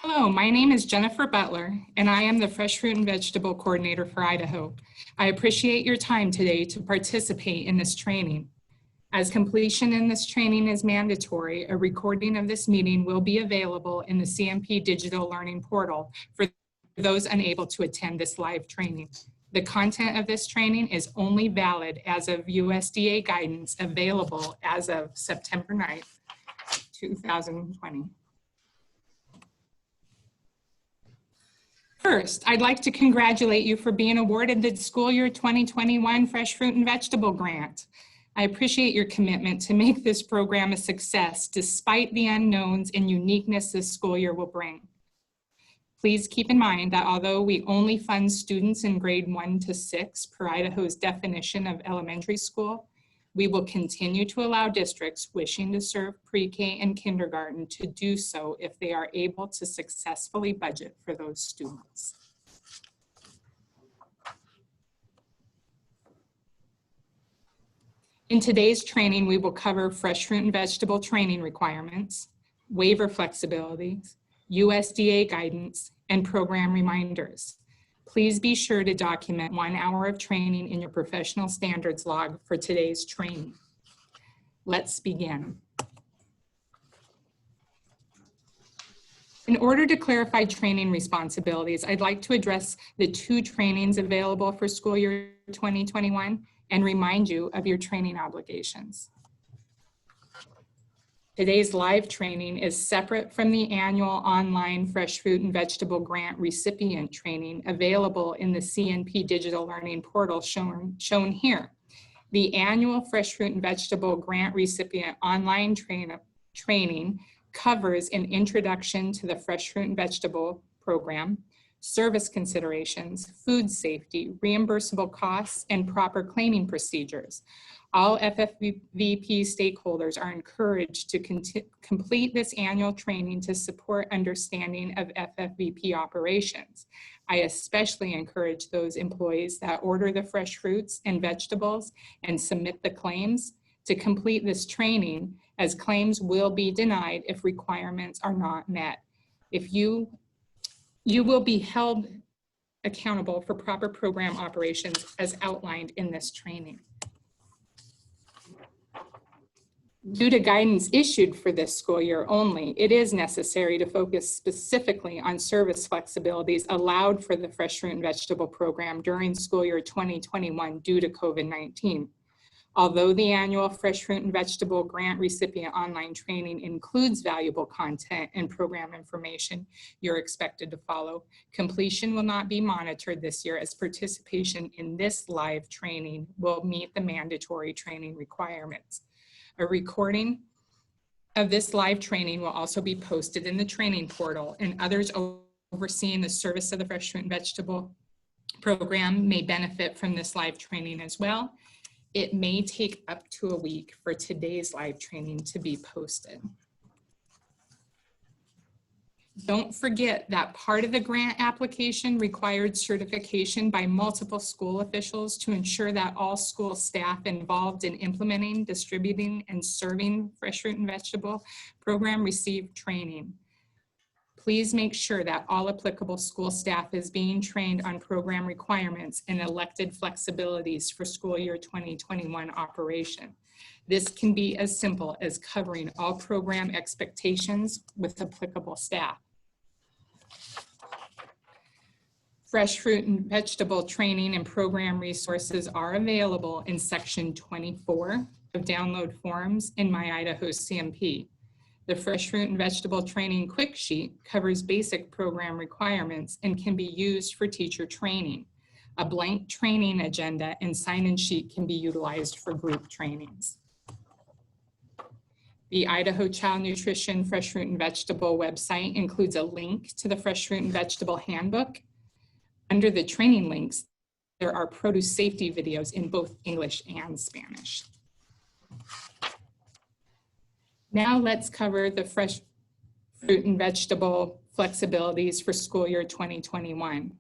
Hello, my name is Jennifer Butler, and I am the Fresh Fruit and Vegetable Coordinator for Idaho. I appreciate your time today to participate in this training. As completion in this training is mandatory, a recording of this meeting will be available in the CMP Digital Learning Portal for those unable to attend this live training. The content of this training is only valid as of USDA guidance available as of September 9th, 2020. First, I'd like to congratulate you for being awarded the school year 2021 Fresh Fruit and Vegetable Grant. I appreciate your commitment to make this program a success despite the unknowns and uniqueness this school year will bring. Please keep in mind that although we only fund students in grade 1 to 6 per Idaho's definition of elementary school, we will continue to allow districts wishing to serve pre-K and kindergarten to do so if they are able to successfully budget for those students. In today's training, we will cover fresh fruit and vegetable training requirements, waiver flexibilities, USDA guidance, and program reminders. Please be sure to document 1 hour of training in your professional standards log for today's training. Let's begin. In order to clarify training responsibilities, I'd like to address the 2 trainings available for school year 2021 and remind you of your training obligations. Today's live training is separate from the annual online Fresh Fruit and Vegetable Grant recipient training available in the CNP Digital Learning Portal shown here. The annual Fresh Fruit and Vegetable Grant recipient online training covers an introduction to the Fresh Fruit and Vegetable program, service considerations, food safety, reimbursable costs, and proper claiming procedures. All FFVP stakeholders are encouraged to complete this annual training to support understanding of FFVP operations. I especially encourage those employees that order the fresh fruits and vegetables and submit the claims to complete this training, as claims will be denied if requirements are not met. If you will be held accountable for proper program operations as outlined in this training. Due to guidance issued for this school year only, it is necessary to focus specifically on service flexibilities allowed for the fresh fruit and vegetable program during school year 2021 due to COVID-19. Although the annual Fresh Fruit and Vegetable Grant recipient online training includes valuable content and program information you're expected to follow, completion will not be monitored this year, as participation in this live training will meet the mandatory training requirements. A recording of this live training will also be posted in the training portal, and others overseeing the service of the Fresh Fruit and Vegetable program may benefit from this live training as well. It may take up to a week for today's live training to be posted. Don't forget that part of the grant application required certification by multiple school officials to ensure that all school staff involved in implementing, distributing, and serving fresh fruit and vegetable program received training. Please make sure that all applicable school staff is being trained on program requirements and elected flexibilities for school year 2021 operation. This can be as simple as covering all program expectations with applicable staff. Fresh fruit and vegetable training and program resources are available in section 24 of download forms in My Idaho CMP. The Fresh Fruit and Vegetable Training Quick Sheet covers basic program requirements and can be used for teacher training. A blank training agenda and sign-in sheet can be utilized for group trainings. The Idaho Child Nutrition Fresh Fruit and Vegetable website includes a link to the Fresh Fruit and Vegetable Handbook. Under the training links, there are produce safety videos in both English and Spanish. Now let's cover the fresh fruit and vegetable flexibilities for school year 2021.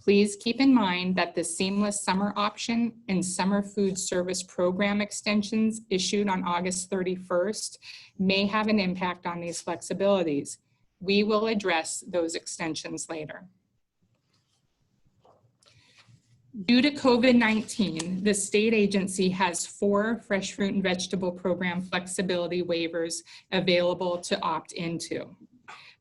Please keep in mind that the seamless summer option and summer food service program extensions issued on August 31st may have an impact on these flexibilities. We will address those extensions later. Due to COVID-19, the state agency has 4 fresh fruit and vegetable program flexibility waivers available to opt into.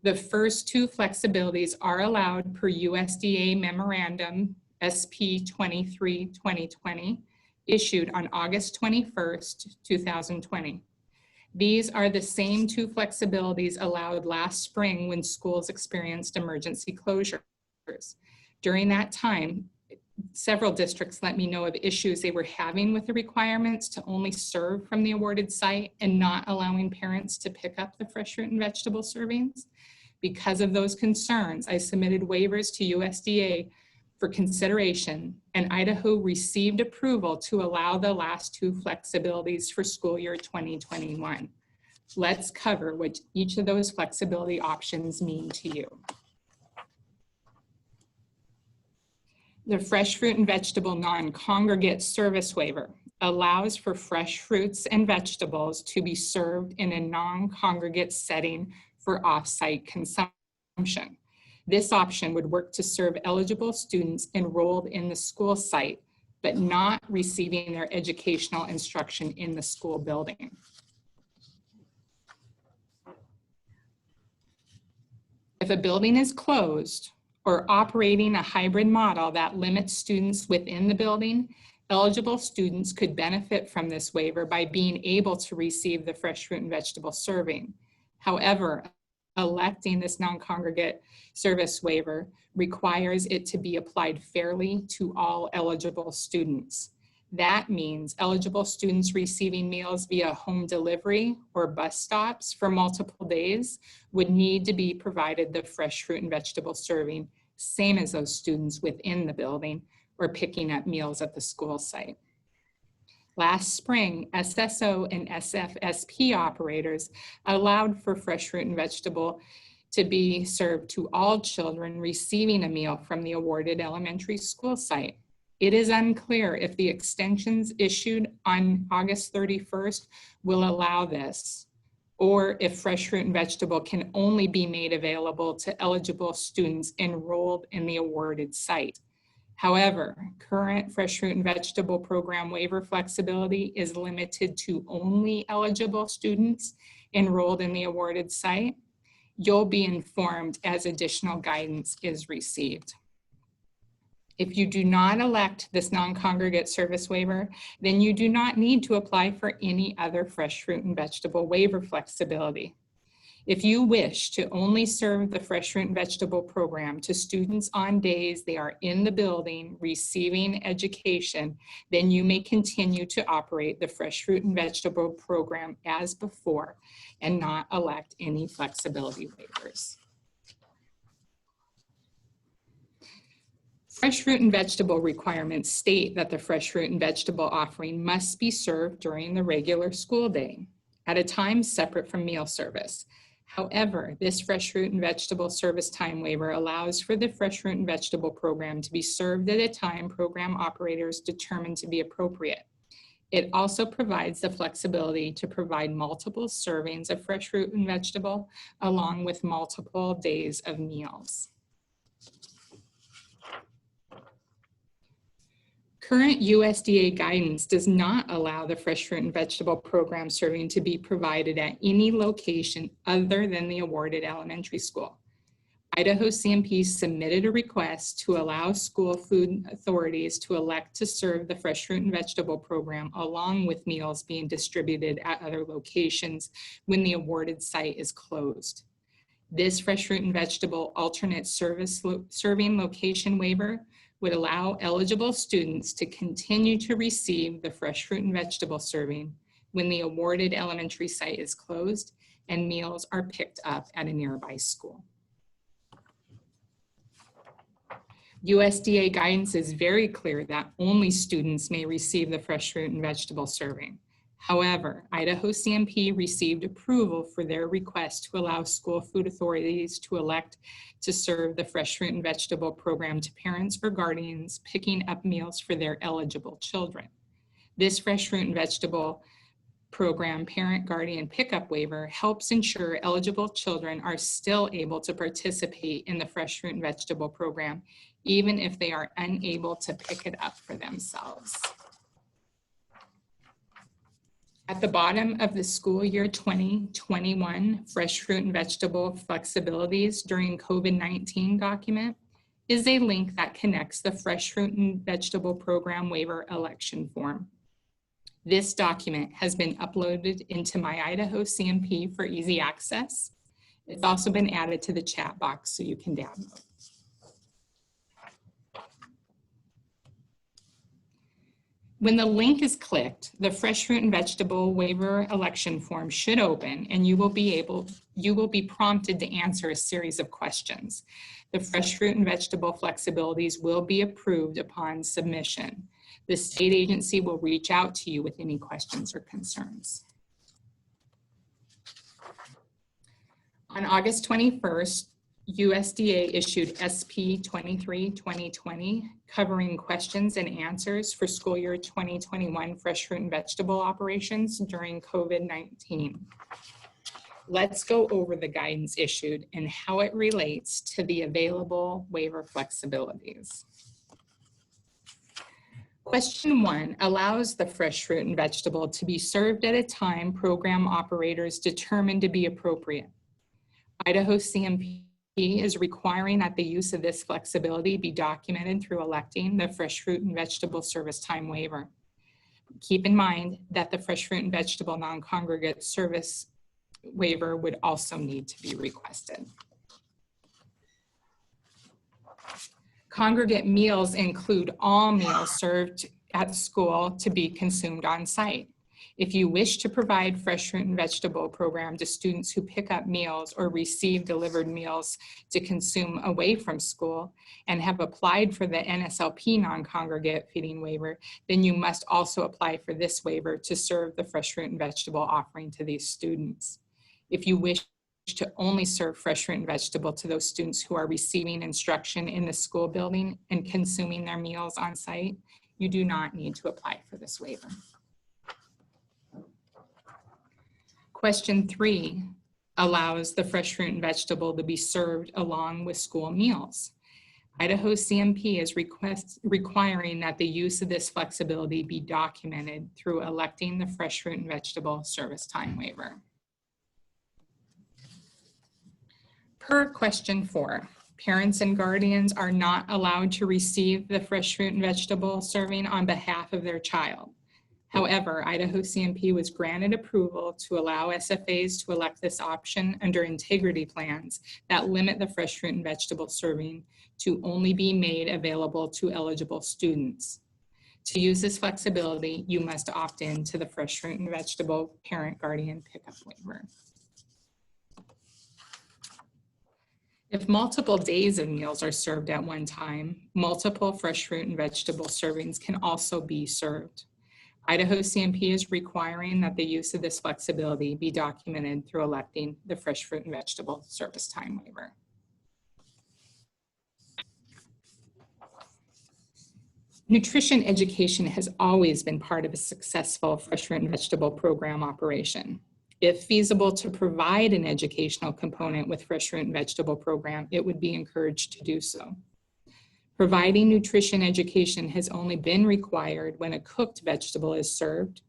The first 2 flexibilities are allowed per USDA Memorandum SP23-2020, issued on August 21st, 2020. These are the same 2 flexibilities allowed last spring when schools experienced emergency closures. During that time, several districts let me know of issues they were having with the requirements to only serve from the awarded site and not allowing parents to pick up the fresh fruit and vegetable servings. Because of those concerns, I submitted waivers to USDA for consideration, and Idaho received approval to allow the last 2 flexibilities for school year 2021. Let's cover what each of those flexibility options mean to you. The fresh fruit and vegetable non-congregate service waiver allows for fresh fruits and vegetables to be served in a non-congregate setting for off-site consumption. This option would work to serve eligible students enrolled in the school site, but not receiving their educational instruction in the school building. If a building is closed, or operating a hybrid model that limits students within the building, eligible students could benefit from this waiver by being able to receive the fresh fruit and vegetable serving. However, electing this non-congregate service waiver requires it to be applied fairly to all eligible students. That means eligible students receiving meals via home delivery or bus stops for multiple days would need to be provided the fresh fruit and vegetable serving, same as those students within the building or picking up meals at the school site. Last spring, SSO and SFSP operators allowed for fresh fruit and vegetable to be served to all children receiving a meal from the awarded elementary school site. It is unclear if the extensions issued on August 31st will allow this, or if fresh fruit and vegetable can only be made available to eligible students enrolled in the awarded site. However, current fresh fruit and vegetable program waiver flexibility is limited to only eligible students enrolled in the awarded site. You'll be informed as additional guidance is received. If you do not elect this non-congregate service waiver, then you do not need to apply for any other fresh fruit and vegetable waiver flexibility. If you wish to only serve the fresh fruit and vegetable program to students on days they are in the building receiving education, then you may continue to operate the fresh fruit and vegetable program as before and not elect any flexibility waivers. Fresh fruit and vegetable requirements state that the fresh fruit and vegetable offering must be served during the regular school day at a time separate from meal service. However, this fresh fruit and vegetable service time waiver allows for the fresh fruit and vegetable program to be served at a time program operators determine to be appropriate. It also provides the flexibility to provide multiple servings of fresh fruit and vegetable along with multiple days of meals. Current USDA guidance does not allow the fresh fruit and vegetable program serving to be provided at any location other than the awarded elementary school. Idaho CMP submitted a request to allow school food authorities to elect to serve the fresh fruit and vegetable program along with meals being distributed at other locations when the awarded site is closed. This fresh fruit and vegetable alternate serving location waiver would allow eligible students to continue to receive the fresh fruit and vegetable serving when the awarded elementary site is closed and meals are picked up at a nearby school. USDA guidance is very clear that only students may receive the fresh fruit and vegetable serving. However, Idaho CMP received approval for their request to allow school food authorities to elect to serve the fresh fruit and vegetable program to parents or guardians picking up meals for their eligible children. This fresh fruit and vegetable program parent guardian pickup waiver helps ensure eligible children are still able to participate in the fresh fruit and vegetable program, even if they are unable to pick it up for themselves. At the bottom of the school year 2021 fresh fruit and vegetable flexibilities during COVID-19 document is a link that connects the fresh fruit and vegetable program waiver election form. This document has been uploaded into My Idaho CMP for easy access. It's also been added to the chat box so you can download. When the link is clicked, the fresh fruit and vegetable waiver election form should open, and you will be prompted to answer a series of questions. The fresh fruit and vegetable flexibilities will be approved upon submission. The state agency will reach out to you with any questions or concerns. On August 21st, USDA issued SP23-2020 covering questions and answers for school year 2021 fresh fruit and vegetable operations during COVID-19. Let's go over the guidance issued and how it relates to the available waiver flexibilities. Question 1 allows the fresh fruit and vegetable to be served at a time program operators determine to be appropriate. Idaho CMP is requiring that the use of this flexibility be documented through electing the fresh fruit and vegetable service time waiver. Keep in mind that the fresh fruit and vegetable non-congregate service waiver would also need to be requested. Congregate meals include all meals served at school to be consumed on site. If you wish to provide fresh fruit and vegetable program to students who pick up meals or receive delivered meals to consume away from school and have applied for the NSLP non-congregate feeding waiver, then you must also apply for this waiver to serve the fresh fruit and vegetable offering to these students. If you wish to only serve fresh fruit and vegetable to those students who are receiving instruction in the school building and consuming their meals on site, you do not need to apply for this waiver. Question 3 allows the fresh fruit and vegetable to be served along with school meals. Idaho CMP is requiring that the use of this flexibility be documented through electing the fresh fruit and vegetable service time waiver. Per question 4, parents and guardians are not allowed to receive the fresh fruit and vegetable serving on behalf of their child. However, Idaho CMP was granted approval to allow SFAs to elect this option under integrity plans that limit the fresh fruit and vegetable serving to only be made available to eligible students. To use this flexibility, you must opt in to the fresh fruit and vegetable parent guardian pickup waiver. If multiple days of meals are served at one time, multiple fresh fruit and vegetable servings can also be served. Idaho CMP is requiring that the use of this flexibility be documented through electing the fresh fruit and vegetable service time waiver. Nutrition education has always been part of a successful fresh fruit and vegetable program operation. If feasible to provide an educational component with fresh fruit and vegetable program, it would be encouraged to do so. Providing nutrition education has only been required when a cooked vegetable is served.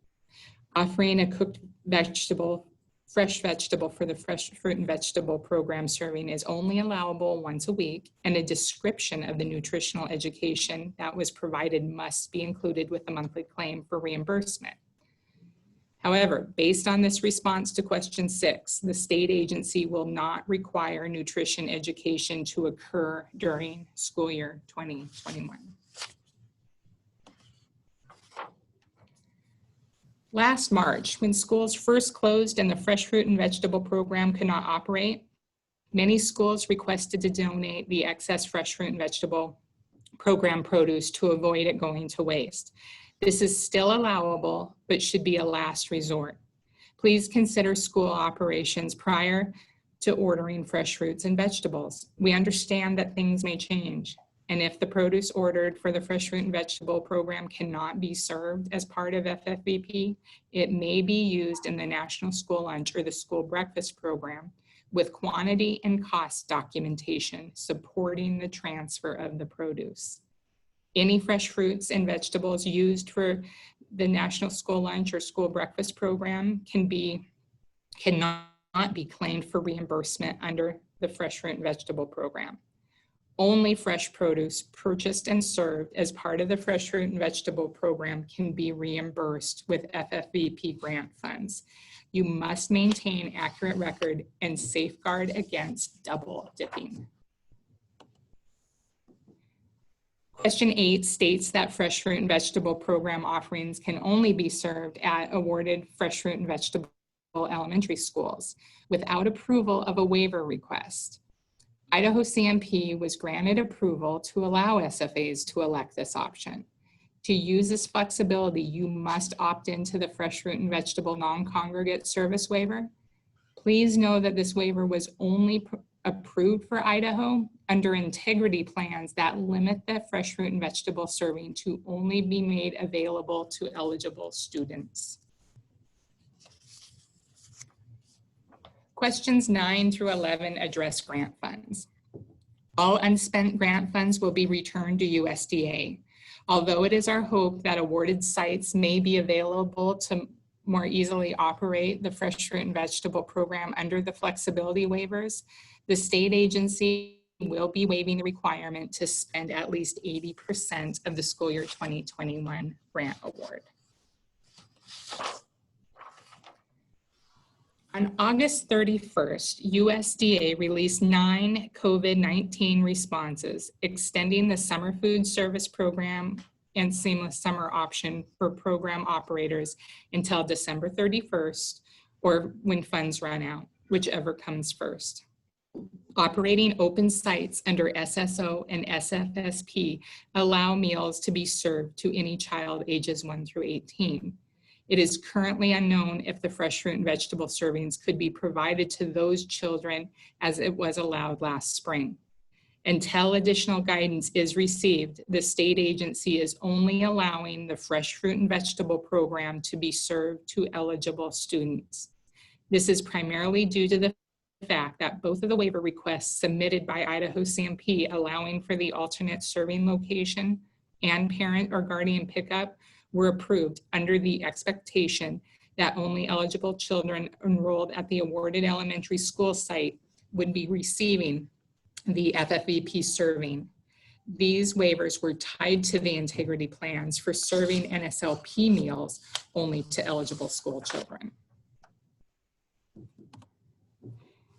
Offering a cooked vegetable, fresh vegetable for the fresh fruit and vegetable program serving is only allowable once a week, and a description of the nutritional education that was provided must be included with the monthly claim for reimbursement. However, based on this response to question 6, the state agency will not require nutrition education to occur during school year 2021. Last March, when schools first closed and the fresh fruit and vegetable program could not operate, many schools requested to donate the excess fresh fruit and vegetable program produce to avoid it going to waste. This is still allowable, but should be a last resort. Please consider school operations prior to ordering fresh fruits and vegetables. We understand that things may change. and if the produce ordered for the fresh fruit and vegetable program cannot be served as part of FFVP, it may be used in the National School Lunch or the School Breakfast program with quantity and cost documentation supporting the transfer of the produce. Any fresh fruits and vegetables used for the National School Lunch or School Breakfast program cannot be claimed for reimbursement under the fresh fruit and vegetable program. Only fresh produce purchased and served as part of the fresh fruit and vegetable program can be reimbursed with FFVP grant funds. You must maintain accurate record and safeguard against double dipping. Question 8 states that fresh fruit and vegetable program offerings can only be served at awarded fresh fruit and vegetable elementary schools without approval of a waiver request. Idaho CMP was granted approval to allow SFAs to elect this option. To use this flexibility, you must opt into the fresh fruit and vegetable non-congregate service waiver. Please know that this waiver was only approved for Idaho under integrity plans that limit the fresh fruit and vegetable serving to only be made available to eligible students. Questions 9 through 11 address grant funds. All unspent grant funds will be returned to USDA. Although it is our hope that awarded sites may be available to more easily operate the fresh fruit and vegetable program under the flexibility waivers, the state agency will be waiving the requirement to spend at least 80% of the school year 2021 grant award. On August 31st, USDA released 9 COVID-19 responses, extending the summer food service program and seamless summer option for program operators until December 31st, or when funds run out, whichever comes first. Operating open sites under SSO and SFSP allow meals to be served to any child ages 1 through 18. It is currently unknown if the fresh fruit and vegetable servings could be provided to those children as it was allowed last spring. Until additional guidance is received, the state agency is only allowing the fresh fruit and vegetable program to be served to eligible students. This is primarily due to the fact that both of the waiver requests submitted by Idaho CMP allowing for the alternate serving location and parent or guardian pickup were approved under the expectation that only eligible children enrolled at the awarded elementary school site would be receiving the FFVP serving. These waivers were tied to the integrity plans for serving NSLP meals only to eligible school children.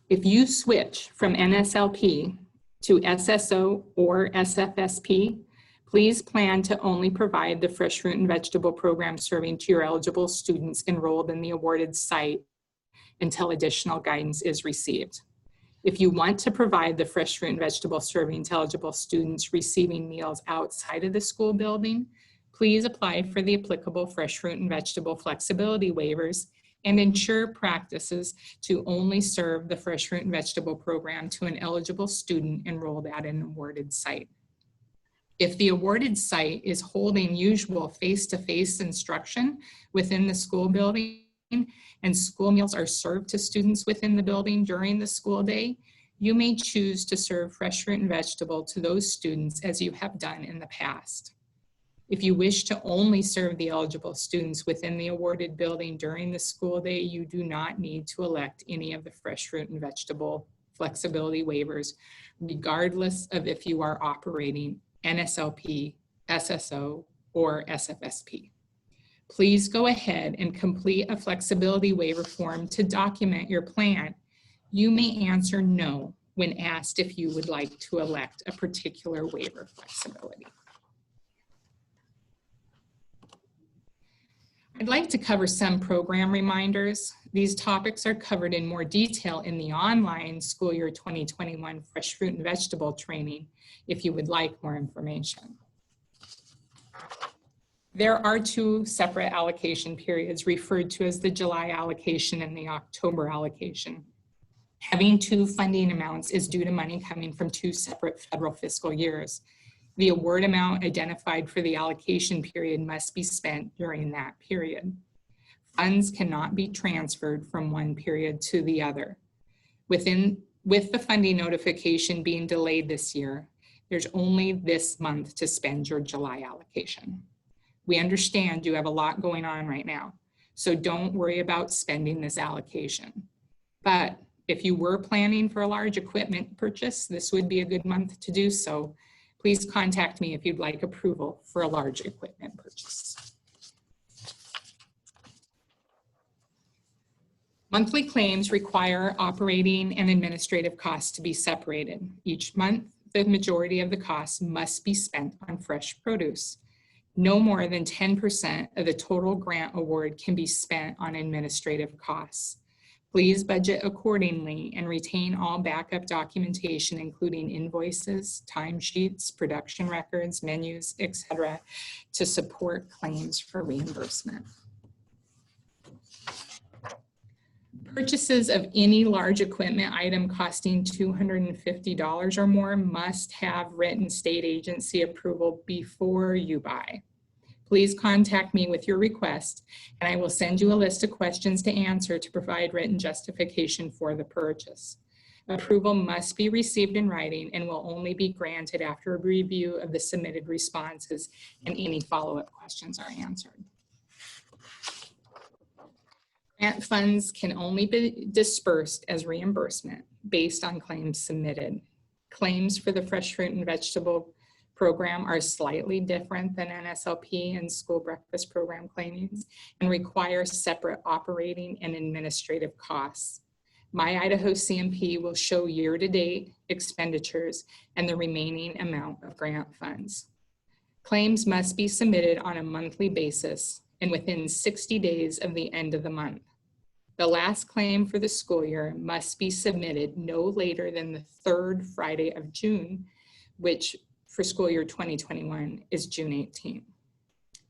If you switch from NSLP to SSO or SFSP, please plan to only provide the fresh fruit and vegetable program serving to your eligible students enrolled in the awarded site until additional guidance is received. If you want to provide the fresh fruit and vegetable serving to eligible students receiving meals outside of the school building, please apply for the applicable fresh fruit and vegetable flexibility waivers and ensure practices to only serve the fresh fruit and vegetable program to an eligible student enrolled at an awarded site. If the awarded site is holding usual face-to-face instruction within the school building and school meals are served to students within the building during the school day, you may choose to serve fresh fruit and vegetable to those students as you have done in the past. If you wish to only serve the eligible students within the awarded building during the school day, you do not need to elect any of the fresh fruit and vegetable flexibility waivers, regardless of if you are operating NSLP, SSO, or SFSP. Please go ahead and complete a flexibility waiver form to document your plan. You may answer no when asked if you would like to elect a particular waiver flexibility. I'd like to cover some program reminders. These topics are covered in more detail in the online school year 2021 fresh fruit and vegetable training if you would like more information. There are 2 separate allocation periods referred to as the July allocation and the October allocation. Having 2 funding amounts is due to money coming from 2 separate federal fiscal years. The award amount identified for the allocation period must be spent during that period. Funds cannot be transferred from one period to the other. With the funding notification being delayed this year, there's only this month to spend your July allocation. We understand you have a lot going on right now, so don't worry about spending this allocation. But if you were planning for a large equipment purchase, this would be a good month to do so. Please contact me if you'd like approval for a large equipment purchase. Monthly claims require operating and administrative costs to be separated. Each month, the majority of the costs must be spent on fresh produce. No more than 10% of the total grant award can be spent on administrative costs. Please budget accordingly and retain all backup documentation, including invoices, timesheets, production records, menus, etc., to support claims for reimbursement. Purchases of any large equipment item costing $250 or more must have written state agency approval before you buy. Please contact me with your request, and I will send you a list of questions to answer to provide written justification for the purchase. Approval must be received in writing and will only be granted after a review of the submitted responses and any follow-up questions are answered. Grant funds can only be dispersed as reimbursement based on claims submitted. Claims for the fresh fruit and vegetable program are slightly different than NSLP and school breakfast program claimings and require separate operating and administrative costs. My Idaho CMP will show year-to-date expenditures and the remaining amount of grant funds. Claims must be submitted on a monthly basis and within 60 days of the end of the month. The last claim for the school year must be submitted no later than the third Friday of June, which for school year 2021 is June 18th.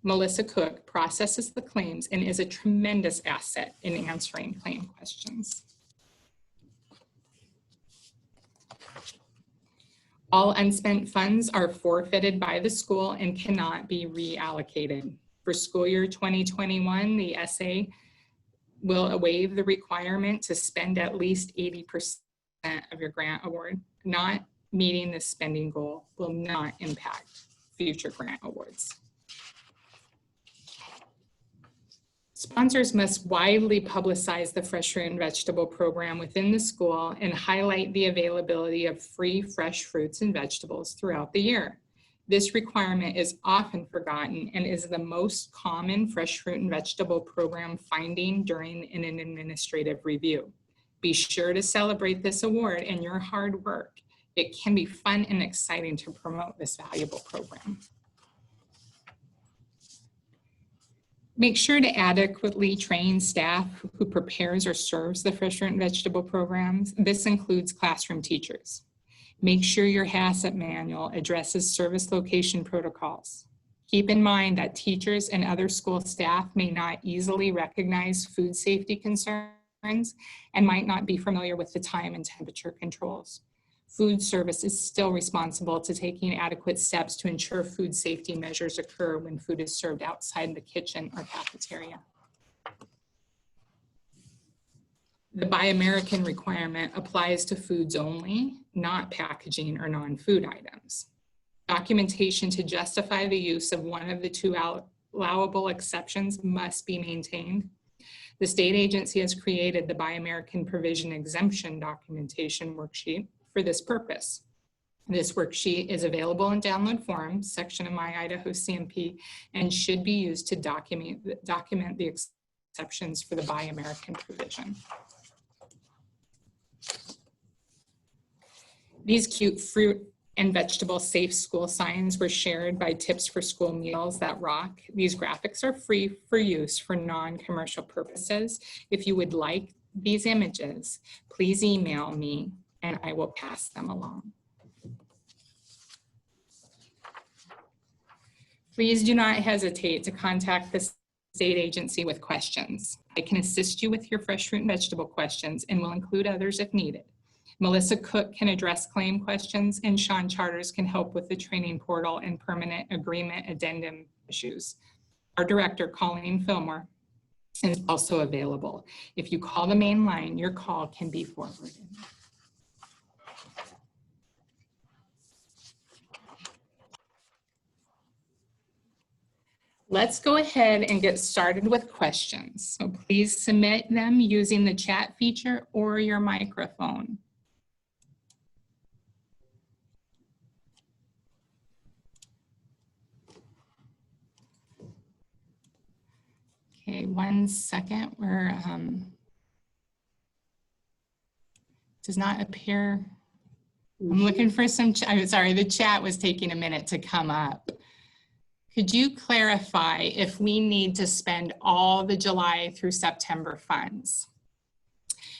Melissa Cook processes the claims and is a tremendous asset in answering claim questions. All unspent funds are forfeited by the school and cannot be reallocated. For school year 2021, the SA will waive the requirement to spend at least 80% of your grant award. Not meeting this spending goal will not impact future grant awards. Sponsors must widely publicize the fresh fruit and vegetable program within the school and highlight the availability of free fresh fruits and vegetables throughout the year. This requirement is often forgotten and is the most common fresh fruit and vegetable program finding during an administrative review. Be sure to celebrate this award and your hard work. It can be fun and exciting to promote this valuable program. Make sure to adequately train staff who prepares or serves the fresh fruit and vegetable programs. This includes classroom teachers. Make sure your HACCP manual addresses service location protocols. Keep in mind that teachers and other school staff may not easily recognize food safety concerns and might not be familiar with the time and temperature controls. Food service is still responsible to taking adequate steps to ensure food safety measures occur when food is served outside the kitchen or cafeteria. The Buy American requirement applies to foods only, not packaging or non-food items. Documentation to justify the use of one of the two allowable exceptions must be maintained. The state agency has created the Buy American provision exemption documentation worksheet for this purpose. This worksheet is available in download form section of My Idaho CMP and should be used to document the exceptions for the Buy American provision. These cute fruit and vegetable safe school signs were shared by Tips for School Meals That Rock. These graphics are free for use for non-commercial purposes. If you would like these images, please email me and I will pass them along. Please do not hesitate to contact the state agency with questions. I can assist you with your fresh fruit and vegetable questions and will include others if needed. Melissa Cook can address claim questions, and Sean Charters can help with the training portal and permanent agreement addendum issues. Our director, Colleen Fillmore, is also available. If you call the main line, your call can be forwarded. Let's go ahead and get started with questions. So please submit them using the chat feature or your microphone. Okay, 1 second. Where does not appear. I'm looking for some. I'm sorry, the chat was taking a minute to come up. Could you clarify if we need to spend all the July through September funds?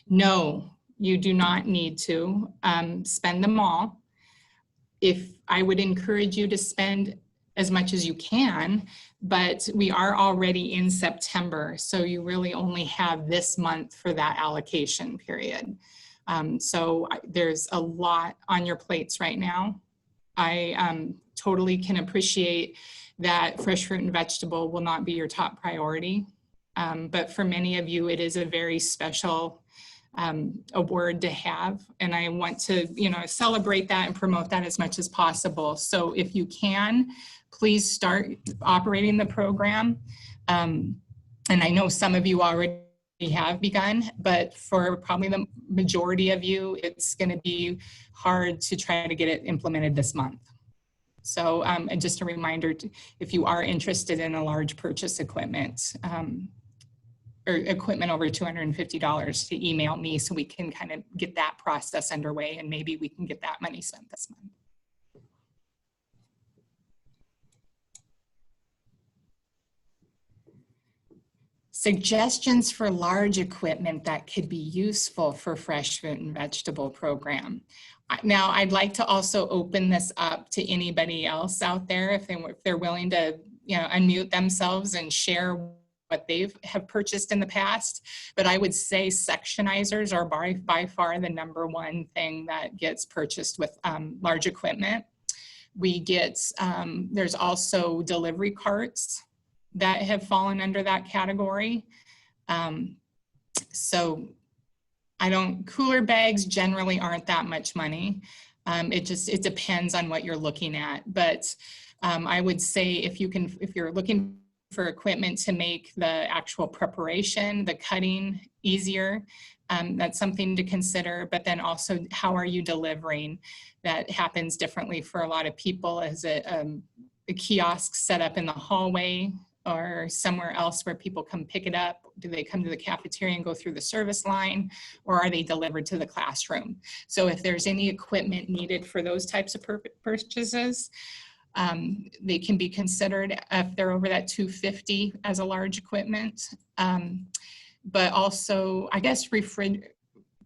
No, you do not need to spend them all. I would encourage you to spend as much as you can, but we are already in September, so you really only have this month for that allocation period. So there's a lot on your plates right now. I totally can appreciate that fresh fruit and vegetable will not be your top priority. But for many of you, it is a very special award to have. And I want to, celebrate that and promote that as much as possible. So if you can, please start operating the program. And I know some of you already have begun, but for probably the majority of you, it's going to be hard to try to get it implemented this month. So and just a reminder, if you are interested in a large purchase equipment or equipment over $250, to email me so we can kind of get that process underway, and maybe we can get that money spent this month. Suggestions for large equipment that could be useful for fresh fruit and vegetable program. Now, I'd like to also open this up to anybody else out there if they're willing to, unmute themselves and share what have purchased in the past. But I would say sectionizers are by far the #1 thing that gets purchased with large equipment. We get, there's also delivery carts that have fallen under that category. Cooler bags generally aren't that much money. It depends on what you're looking at. But I would say if you're looking for equipment to make the actual preparation, the cutting easier, that's something to consider. But then also, how are you delivering? That happens differently for a lot of people. Is it a kiosk set up in the hallway or somewhere else where people come pick it up? Do they come to the cafeteria and go through the service line, or are they delivered to the classroom? So if there's any equipment needed for those types of purchases, they can be considered if they're over that $250 as a large equipment. But also, I guess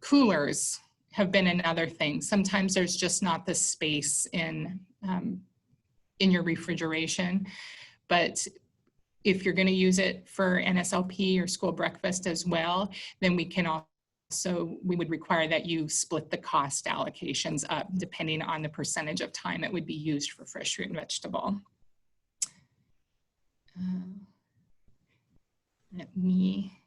coolers have been another thing. Sometimes there's just not the space in your refrigeration, but if you're going to use it for NSLP or school breakfast as well, then we would require that you split the cost allocations up depending on the percentage of time it would be used for fresh fruit and vegetable. Let me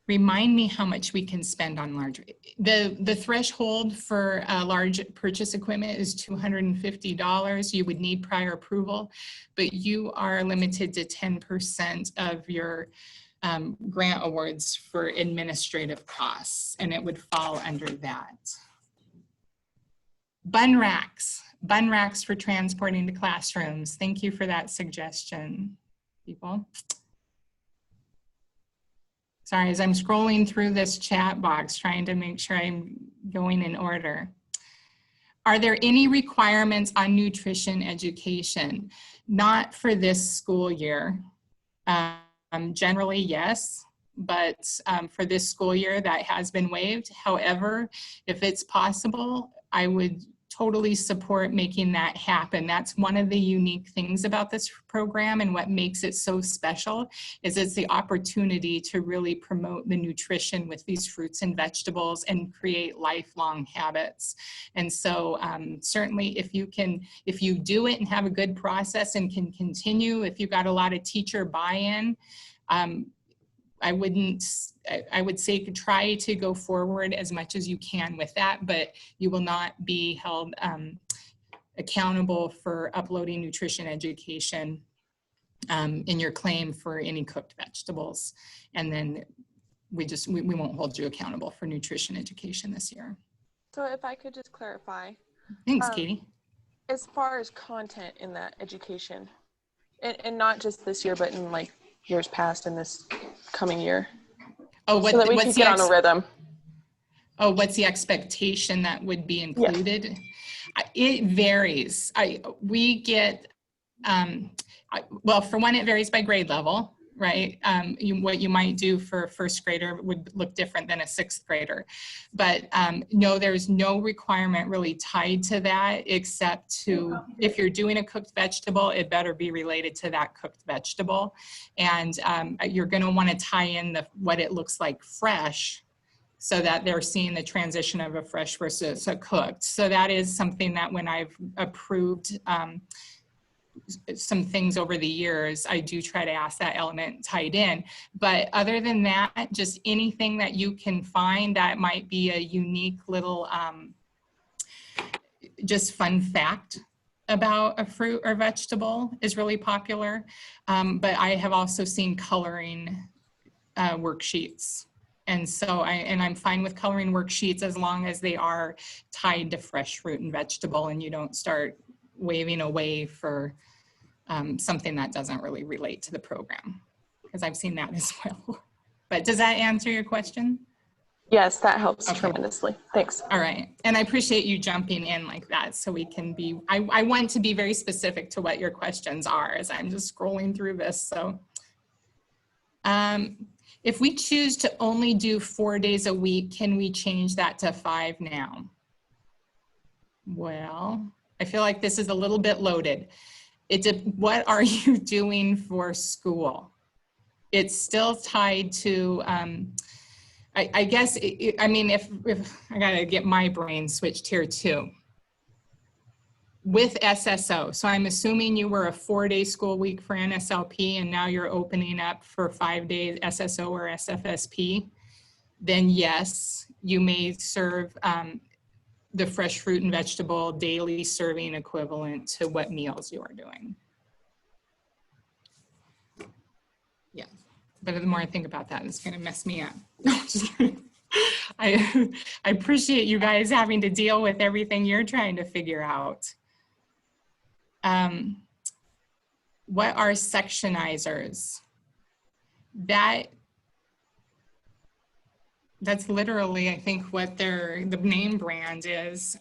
remind me how much we can spend on large. The threshold for large purchase equipment is $250. You would need prior approval, but you are limited to 10% of your grant awards for administrative costs, and it would fall under that. Bun racks for transporting to classrooms. Thank you for that suggestion, people. Sorry, as I'm scrolling through this chat box, trying to make sure I'm going in order. Are there any requirements on nutrition education? Not for this school year. Generally, yes, but for this school year that has been waived. However, if it's possible, I would totally support making that happen. That's one of the unique things about this program, and what makes it so special is it's the opportunity to really promote the nutrition with these fruits and vegetables and create lifelong habits. And so certainly if you do it and have a good process and can continue, if you've got a lot of teacher buy-in, I would say you could try to go forward as much as you can with that, but you will not be held accountable for uploading nutrition education in your claim for any cooked vegetables. And then we won't hold you accountable for nutrition education this year. So if I could just clarify. Thanks, Katie. As far as content in that education, and not just this year, but in like years past and this coming year. Oh, so that we can get on a rhythm. Oh, what's the expectation that would be included? Yes. It varies. We get, well, for one, it varies by grade level, right? What you might do for a first grader would look different than a sixth grader. But no, there's no requirement really tied to that, except to, if you're doing a cooked vegetable, it better be related to that cooked vegetable. And you're gonna wanna tie in what it looks like fresh, so that they're seeing the transition of a fresh versus a cooked. So that is something that when I've approved some things over the years, I do try to ask that element tied in. But other than that, just anything that you can find that might be a unique little just fun fact about a fruit or vegetable is really popular. But I have also seen coloring worksheets. And so I'm fine with coloring worksheets as long as they are tied to fresh fruit and vegetable, and you don't start waving away for something that doesn't really relate to the program, because I've seen that as well. But does that answer your question? Yes, that helps tremendously. Thanks. All right. And I appreciate you jumping in like that, so we can be, I want to be very specific to what your questions are as I'm just scrolling through this. So if we choose to only do 4 days a week, can we change that to 5 now? Well, I feel like this is a little bit loaded. What are you doing for school? It's still tied to, I guess, I mean, if I gotta get my brain switched here too. With SSO, so I'm assuming you were a 4-day school week for NSLP and now you're opening up for 5 days SSO or SFSP, then yes, you may serve the fresh fruit and vegetable daily serving equivalent to what meals you are doing. Yeah, but the more I think about that, it's gonna mess me up. I appreciate you guys having to deal with everything you're trying to figure out. What are sectionizers? That's literally, I think, what the name brand is.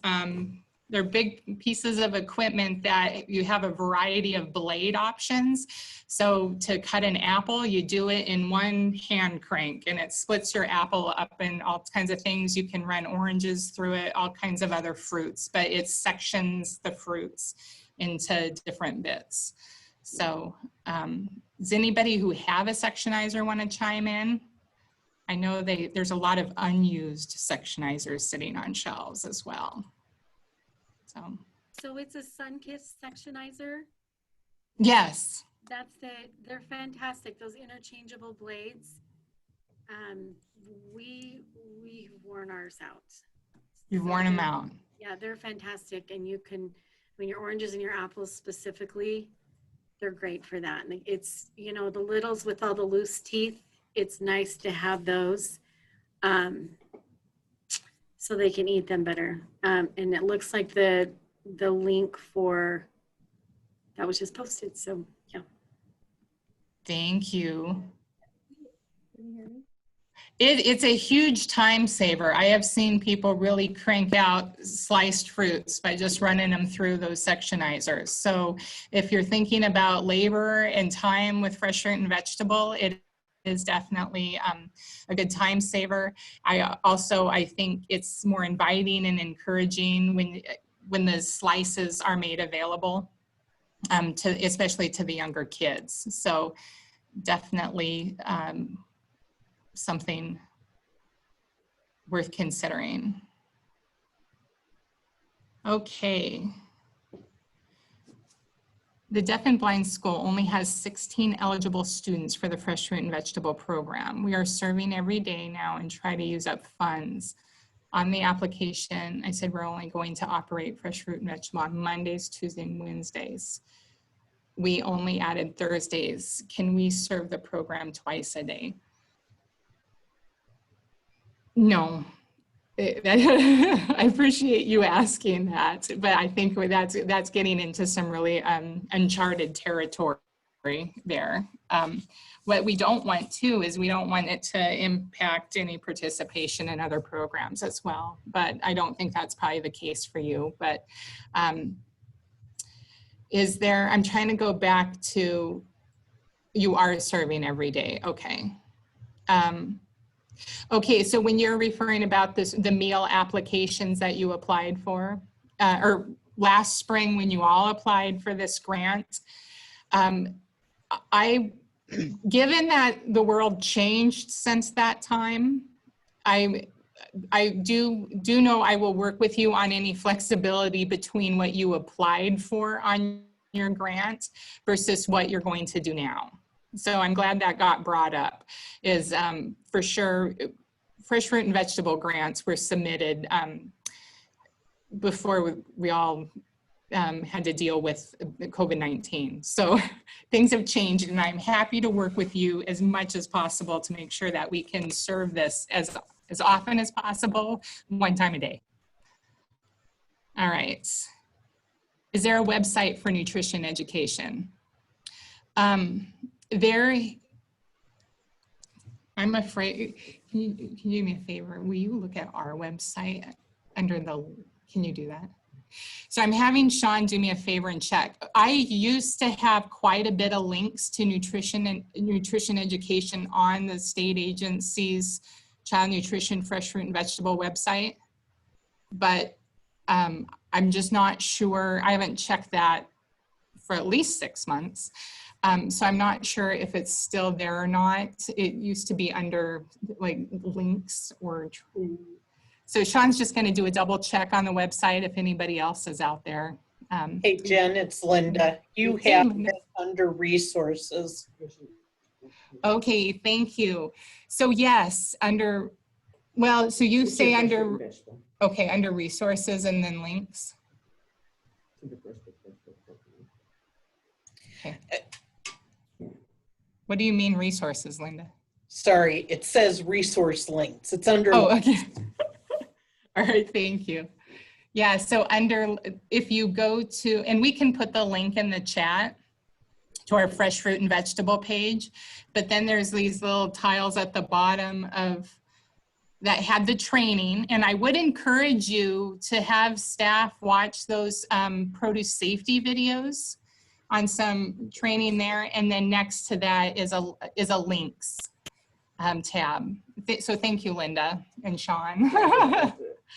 They're big pieces of equipment that you have a variety of blade options. So to cut an apple, you do it in one hand crank and it splits your apple up in all kinds of things. You can run oranges through it, all kinds of other fruits, but it sections the fruits into different bits. So does anybody who have a sectionizer want to chime in? I know there's a lot of unused sectionizers sitting on shelves as well. So it's a Sunkist sectionizer? Yes. They're fantastic, those interchangeable blades. We've worn ours out. You've worn them out. Yeah, they're fantastic. And you can, when your oranges and your apples specifically, they're great for that. And it's, you know, the littles with all the loose teeth, it's nice to have those so they can eat them better. And it looks like the link for that was just posted. So yeah. Thank you. Can you hear me? It's a huge time saver. I have seen people really crank out sliced fruits by just running them through those sectionizers. So if you're thinking about labor and time with fresh fruit and vegetable, it is definitely a good time saver. I think it's more inviting and encouraging when when the slices are made available, especially to the younger kids. So definitely something worth considering. Okay. The Deaf and Blind School only has 16 eligible students for the Fresh Fruit and Vegetable program. We are serving every day now and try to use up funds. On the application, I said we're only going to operate Fresh Fruit and Vegetable on Mondays, Tuesdays, and Wednesdays. We only added Thursdays. Can we serve the program twice a day? No. I appreciate you asking that, but I think that's getting into some really uncharted territory there. What we don't want too is we don't want it to impact any participation in other programs as well, but I don't think that's probably the case for you. But I'm trying to go back to, you are serving every day, okay. Okay, so when you're referring about the meal applications that you applied for, or last spring when you all applied for this grant, given that the world changed since that time, I do know I will work with you on any flexibility between what you applied for on your grant versus what you're going to do now. So I'm glad that got brought up. Is for sure, fresh fruit and vegetable grants were submitted before we all had to deal with COVID-19. So things have changed, and I'm happy to work with you as much as possible to make sure that we can serve this as often as possible, one time a day. All right. Is there a website for nutrition education? I'm afraid, can you do me a favor? Will you look at our website under can you do that? So I'm having Sean do me a favor and check. I used to have quite a bit of links to nutrition and nutrition education on the state agency's child nutrition, fresh fruit and vegetable website, but I'm just not sure. I haven't checked that for at least 6 months. So I'm not sure if it's still there or not. It used to be under like links or, so Sean's just going to do a double check on the website if anybody else is out there. Hey Jen, it's Linda. You have it under resources. Okay, thank you. So yes, under, well, so you say under, okay, under resources and then links. Okay. What do you mean resources, Linda? Sorry, it says resource links. It's under. Oh, okay. All right, thank you. Yeah, so under, if you go to, and we can put the link in the chat to our fresh fruit and vegetable page, but then there's these little tiles at the bottom of that had the training, and I would encourage you to have staff watch those produce safety videos on some training there, and then next to that is a links tab. So thank you, Linda and Sean.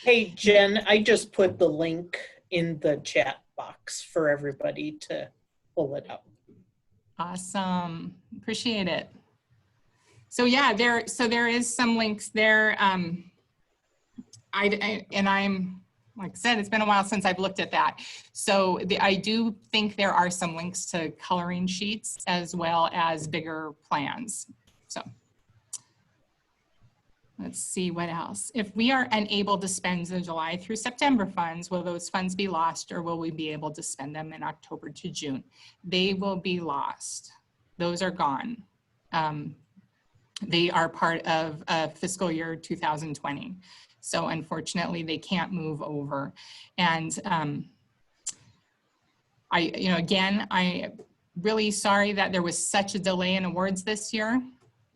Hey Jen, I just put the link in the chat box for everybody to pull it up. Awesome, appreciate it. So yeah, there is some links there. I'm, like I said, it's been a while since I've looked at that. So I do think there are some links to coloring sheets as well as bigger plans. So let's see what else. If we are unable to spend the July through September funds, will those funds be lost, or will we be able to spend them in October to June? They will be lost. Those are gone. They are part of fiscal year 2020. So unfortunately, they can't move over. And again, I'm really sorry that there was such a delay in awards this year,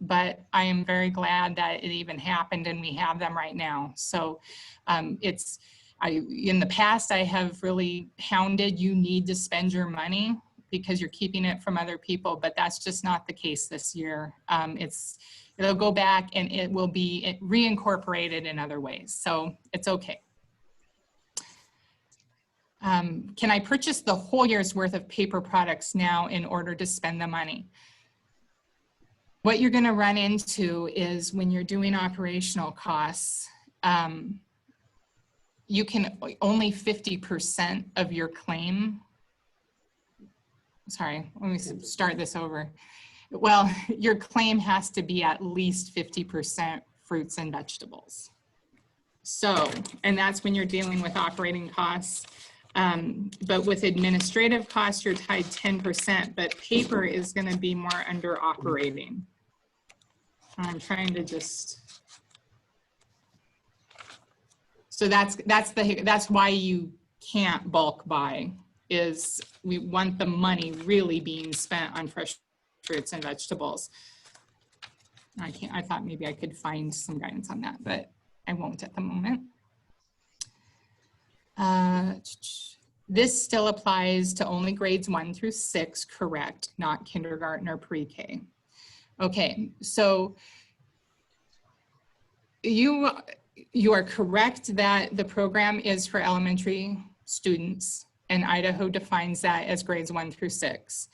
but I am very glad that it even happened and we have them right now. So in the past, I have really hounded, you need to spend your money because you're keeping it from other people, but that's just not the case this year. It'll go back and it will be reincorporated in other ways. So it's okay. Can I purchase the whole year's worth of paper products now in order to spend the money? What you're going to run into is when you're doing operational costs, you can only 50% of your claim. Sorry, let me start this over. Well, your claim has to be at least 50% fruits and vegetables. So, and that's when you're dealing with operating costs. But with administrative costs, you're tied 10%, but paper is going to be more under operating. I'm trying to just, so that's why you can't bulk buy, is we want the money really being spent on fresh fruits and vegetables. I thought maybe I could find some guidance on that, but I won't at the moment. This still applies to only grades 1 through 6, correct? Not kindergarten or pre-K. Okay, so you are correct that the program is for elementary students, and Idaho defines that as grades 1 through 6.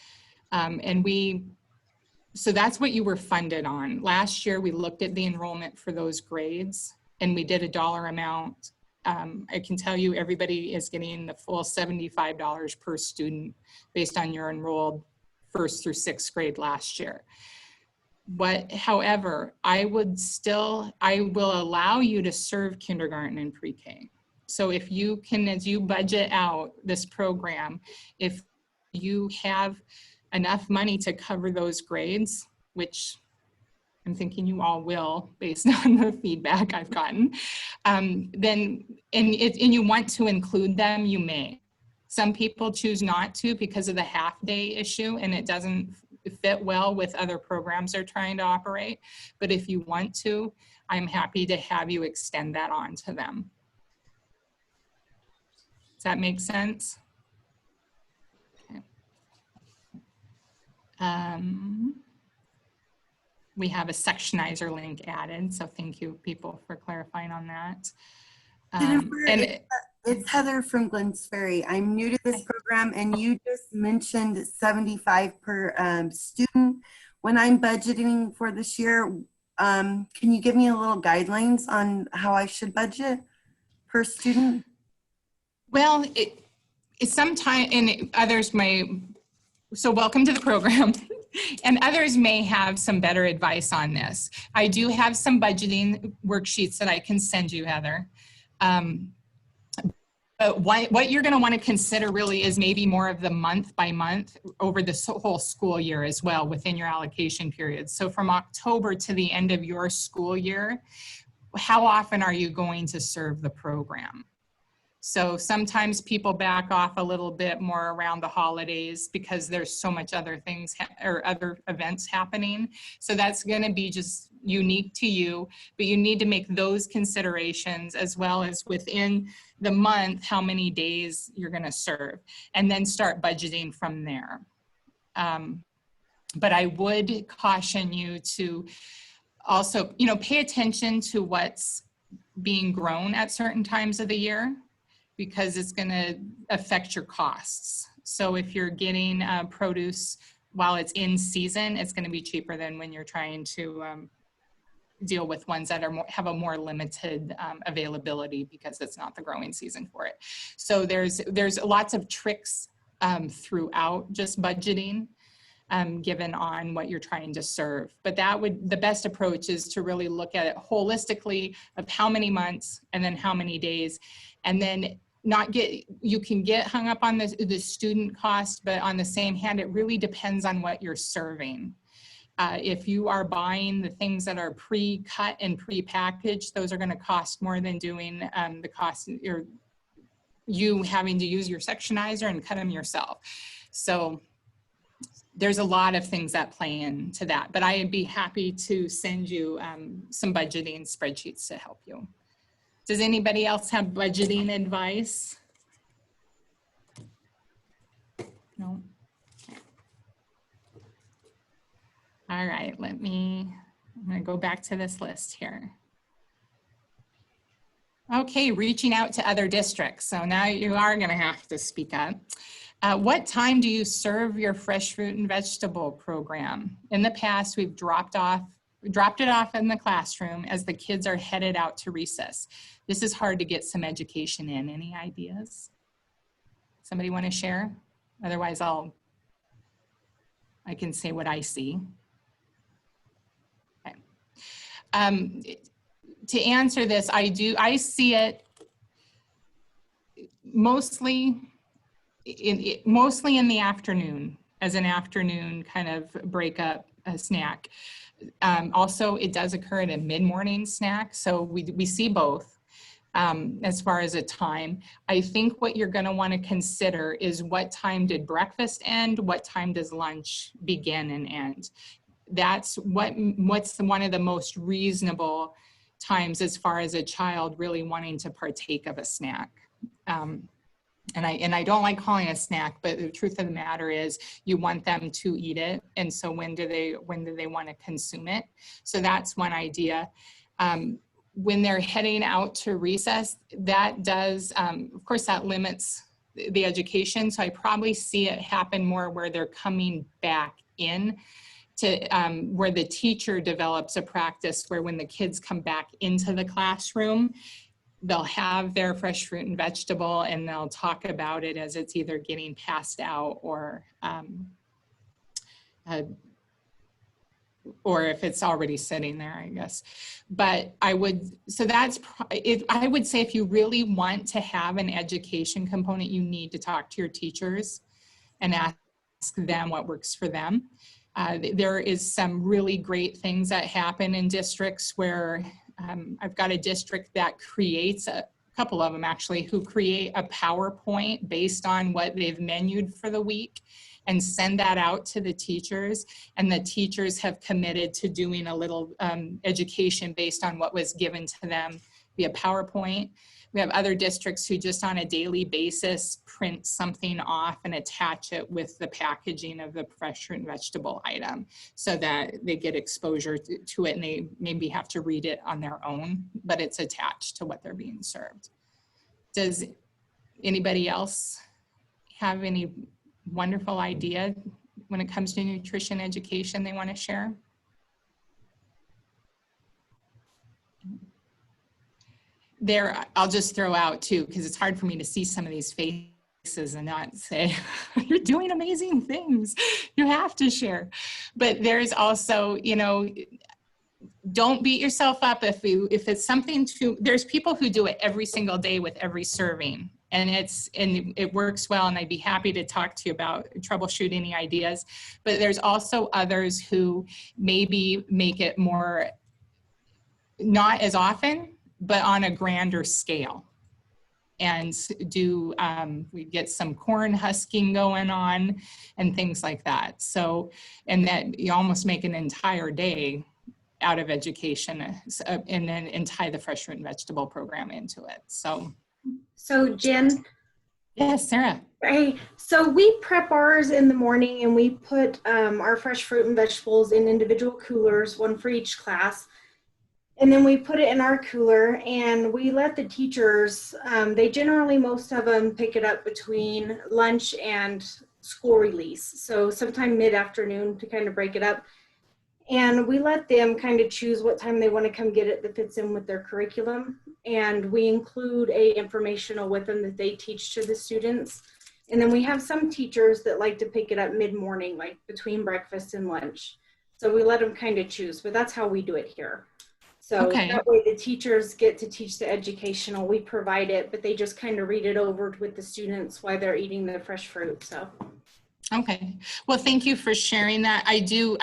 So that's what you were funded on. Last year, we looked at the enrollment for those grades, and we did a dollar amount. I can tell you everybody is getting the full $75 per student based on your enrolled 1st through 6th grade last year. However, I will allow you to serve kindergarten and pre-K. So if you can, as you budget out this program, if you have enough money to cover those grades, which I'm thinking you all will based on the feedback I've gotten, then, and you want to include them, you may. Some people choose not to because of the half-day issue, and it doesn't fit well with other programs they're trying to operate. But if you want to, I'm happy to have you extend that on to them. Does that make sense? Okay. We have a sectionizer link added, so thank you people for clarifying on that. It's Heather from Glens Ferry. I'm new to this program, and you just mentioned 75 per student. When I'm budgeting for this year, can you give me a little guidelines on how I should budget per student? Well, it's sometimes, and others may, so welcome to the program. And others may have some better advice on this. I do have some budgeting worksheets that I can send you, Heather. But what you're going to want to consider really is maybe more of the month by month over the whole school year as well within your allocation period. So from October to the end of your school year, how often are you going to serve the program? So sometimes people back off a little bit more around the holidays because there's so much other things or other events happening. So that's going to be just unique to you, but you need to make those considerations as well as within the month, how many days you're going to serve, and then start budgeting from there. But I would caution you to also, pay attention to what's being grown at certain times of the year, because it's going to affect your costs. So if you're getting produce while it's in season, it's going to be cheaper than when you're trying to deal with ones that have a more limited availability because it's not the growing season for it. So there's lots of tricks throughout just budgeting given on what you're trying to serve. But the best approach is to really look at it holistically of how many months and then how many days, and then you can get hung up on the student cost, but on the same hand, it really depends on what you're serving. If you are buying the things that are pre-cut and pre-packaged, those are going to cost more than doing the cost, or you having to use your sectionizer and cut them yourself. So there's a lot of things that play into that, but I'd be happy to send you some budgeting spreadsheets to help you. Does anybody else have budgeting advice? No? All right, I'm gonna go back to this list here. Okay, reaching out to other districts. So now you are going to have to speak up. What time do you serve your fresh fruit and vegetable program? In the past, we've dropped it off in the classroom as the kids are headed out to recess. This is hard to get some education in. Any ideas? Somebody want to share? Otherwise, I can say what I see. Okay. To answer this, I see it mostly in the afternoon, as an afternoon kind of break up snack. Also, it does occur at a mid-morning snack, so we see both as far as a time. I think what you're going to want to consider is what time did breakfast end, what time does lunch begin and end. That's what's one of the most reasonable times as far as a child really wanting to partake of a snack. And I don't like calling it a snack, but the truth of the matter is you want them to eat it. And so when do they want to consume it? So that's one idea. When they're heading out to recess, that does, of course, that limits the education. So I probably see it happen more where they're coming back in to where the teacher develops a practice where when the kids come back into the classroom, they'll have their fresh fruit and vegetable and they'll talk about it as it's either getting passed out or if it's already sitting there, I guess. But I would say if you really want to have an education component, you need to talk to your teachers and ask them what works for them. There is some really great things that happen in districts where I've got a district that creates, a couple of them actually, who create a PowerPoint based on what they've menued for the week and send that out to the teachers. And the teachers have committed to doing a little education based on what was given to them via PowerPoint. We have other districts who just on a daily basis print something off and attach it with the packaging of the fresh fruit and vegetable item so that they get exposure to it and they maybe have to read it on their own, but it's attached to what they're being served. Does anybody else have any wonderful idea when it comes to nutrition education they want to share? There, I'll just throw out too, because it's hard for me to see some of these faces and not say, you're doing amazing things. You have to share. But there's also, you know, don't beat yourself up if it's something there's people who do it every single day with every serving. And it works well, and I'd be happy to talk to you about troubleshoot any ideas. But there's also others who maybe make it more, not as often, but on a grander scale. And we get some corn husking going on and things like that. So, and that you almost make an entire day out of education and tie the fresh fruit and vegetable program into it. So Jen? Yes, Sarah. Hey, so we prep ours in the morning and we put our fresh fruit and vegetables in individual coolers, one for each class. And then we put it in our cooler and we let the teachers, they generally, most of them pick it up between lunch and school release. So sometime mid-afternoon to kind of break it up. And we let them kind of choose what time they want to come get it that fits in with their curriculum. And we include a informational with them that they teach to the students. And then we have some teachers that like to pick it up mid-morning, like between breakfast and lunch. So we let them kind of choose, but that's how we do it here. So okay. That way the teachers get to teach the educational, we provide it, but they just kind of read it over with the students while they're eating the fresh fruit, so. Okay, well, thank you for sharing that. I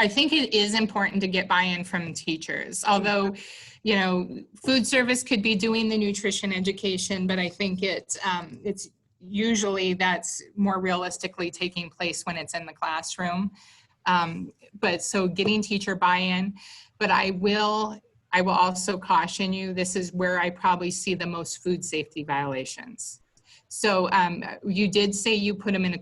think it is important to get buy-in from teachers, although, you know, food service could be doing the nutrition education, but I think it's usually that's more realistically taking place when it's in the classroom. But so getting teacher buy-in, but I will also caution you, this is where I probably see the most food safety violations. So you did say you put them in a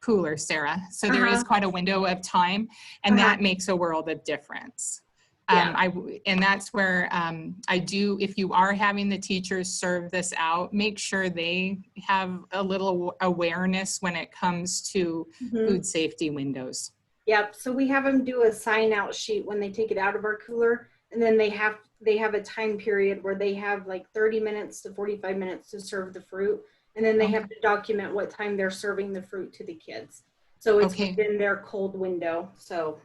cooler, Sarah. So there is quite a window of time, and that makes a world of difference. And that's where I do, if you are having the teachers serve this out, make sure they have a little awareness when it comes to food safety windows. Yep. So we have them do a sign out sheet when they take it out of our cooler, and then they have a time period where they have like 30 minutes to 45 minutes to serve the fruit, and then they have to document what time they're serving the fruit to the kids. So it's within their cold window. So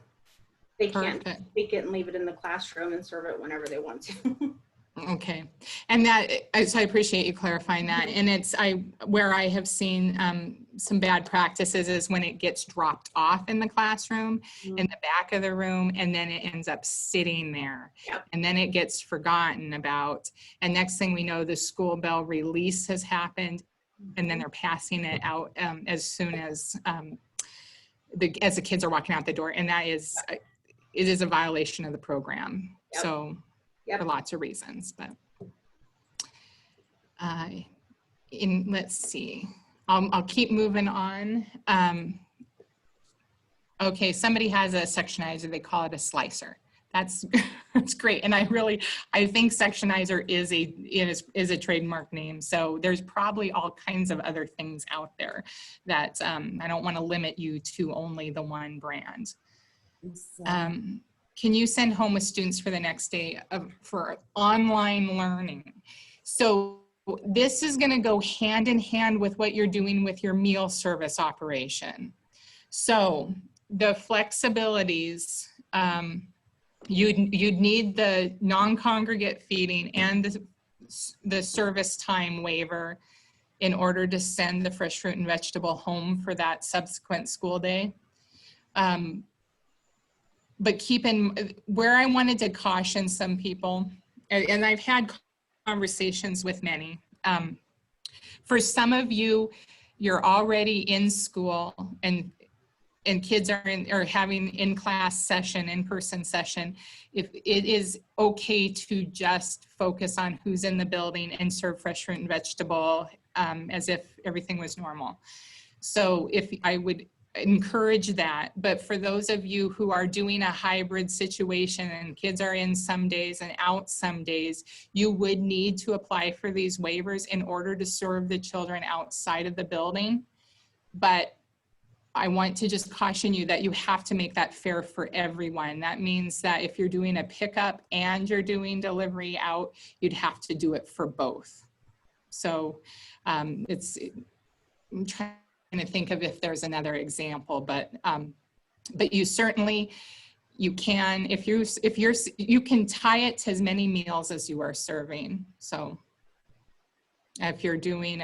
they can't take it and leave it in the classroom and serve it whenever they want to. Okay. And that, so I appreciate you clarifying that. And it's, where I have seen some bad practices is when it gets dropped off in the classroom, in the back of the room, and then it ends up sitting there. And then it gets forgotten about. And next thing we know, the school bell release has happened, and then they're passing it out as soon as the kids are walking out the door. And that is, it is a violation of the program. So for lots of reasons, but let's see, I'll keep moving on. Okay, somebody has a sectionizer, they call it a slicer. That's great. And I think sectionizer is a trademark name. So there's probably all kinds of other things out there that I don't want to limit you to only the one brand. Can you send home with students for the next day for online learning? So this is going to go hand in hand with what you're doing with your meal service operation. So the flexibilities, you'd need the non-congregate feeding and the service time waiver in order to send the fresh fruit and vegetable home for that subsequent school day. But where I wanted to caution some people, and I've had conversations with many, for some of you, you're already in school and kids are having in-class session, in-person session. If it is okay to just focus on who's in the building and serve fresh fruit and vegetable as if everything was normal. So if I would encourage that, but for those of you who are doing a hybrid situation and kids are in some days and out some days, you would need to apply for these waivers in order to serve the children outside of the building. But I want to just caution you that you have to make that fair for everyone. That means that if you're doing a pickup and you're doing delivery out, you'd have to do it for both. So I'm trying to think of if there's another example, but you certainly, you can, you can tie it to as many meals as you are serving. So if you're doing,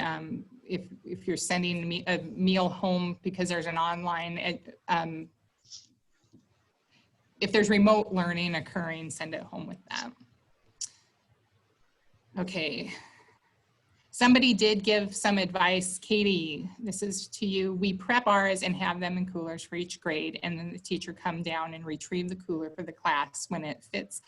if you're sending a meal home because there's an online, if there's remote learning occurring, send it home with that. Okay. Somebody did give some advice. Katie, this is to you. We prep ours and have them in coolers for each grade, and then the teacher come down and retrieve the cooler for the class when it fits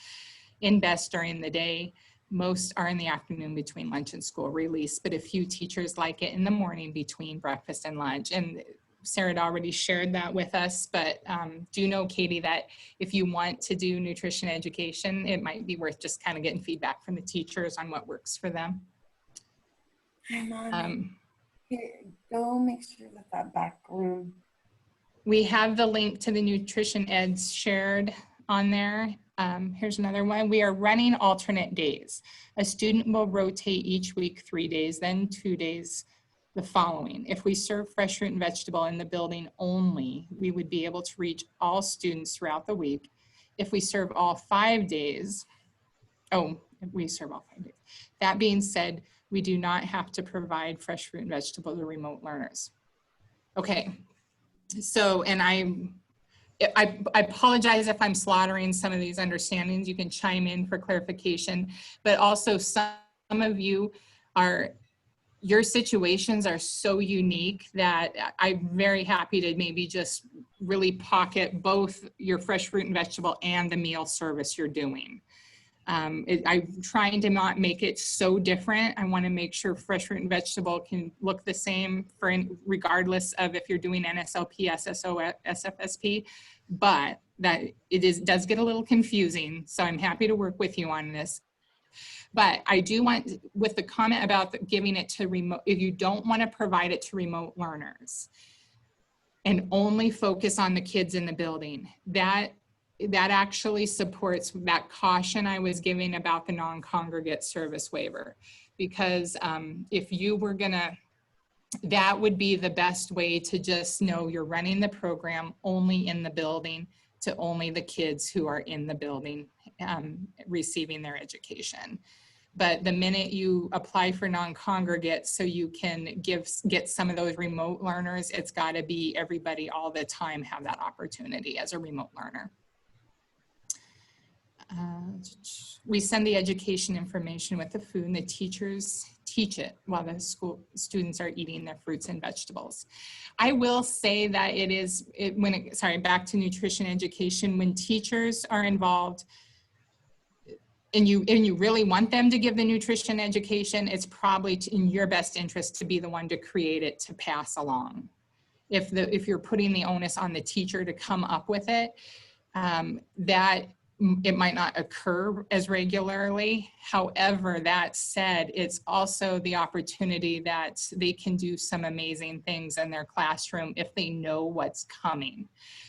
in best during the day. Most are in the afternoon between lunch and school release, but a few teachers like it in the morning between breakfast and lunch. And Sarah had already shared that with us, but do you know, Katie, that if you want to do nutrition education, it might be worth just kind of getting feedback from the teachers on what works for them. Here, go make sure that back room. We have the link to the nutrition eds shared on there. Here's another one. We are running alternate days. A student will rotate each week 3 days, then 2 days the following. If we serve fresh fruit and vegetable in the building only, we would be able to reach all students throughout the week. If we serve all 5 days, we serve all 5 days. That being said, we do not have to provide fresh fruit and vegetable to remote learners. Okay, so, and I apologize if I'm slaughtering some of these understandings. You can chime in for clarification, but also some of you your situations are so unique that I'm very happy to maybe just really pocket both your fresh fruit and vegetable and the meal service you're doing. I'm trying to not make it so different. I want to make sure fresh fruit and vegetable can look the same regardless of if you're doing NSLP, SSO, SFSP, but that it does get a little confusing. So I'm happy to work with you on this. But I do want, with the comment about giving it to remote, if you don't want to provide it to remote learners and only focus on the kids in the building, that actually supports that caution I was giving about the non-congregate service waiver. Because if you were gonna, that would be the best way to just know you're running the program only in the building to only the kids who are in the building receiving their education. But the minute you apply for non-congregate so you can get some of those remote learners, it's gotta be everybody all the time have that opportunity as a remote learner. We send the education information with the food and the teachers teach it while the school students are eating their fruits and vegetables. I will say that back to nutrition education, when teachers are involved and you really want them to give the nutrition education, it's probably in your best interest to be the one to create it to pass along. If you're putting the onus on the teacher to come up with it, that it might not occur as regularly. However, that said, it's also the opportunity that they can do some amazing things in their classroom if they know what's coming.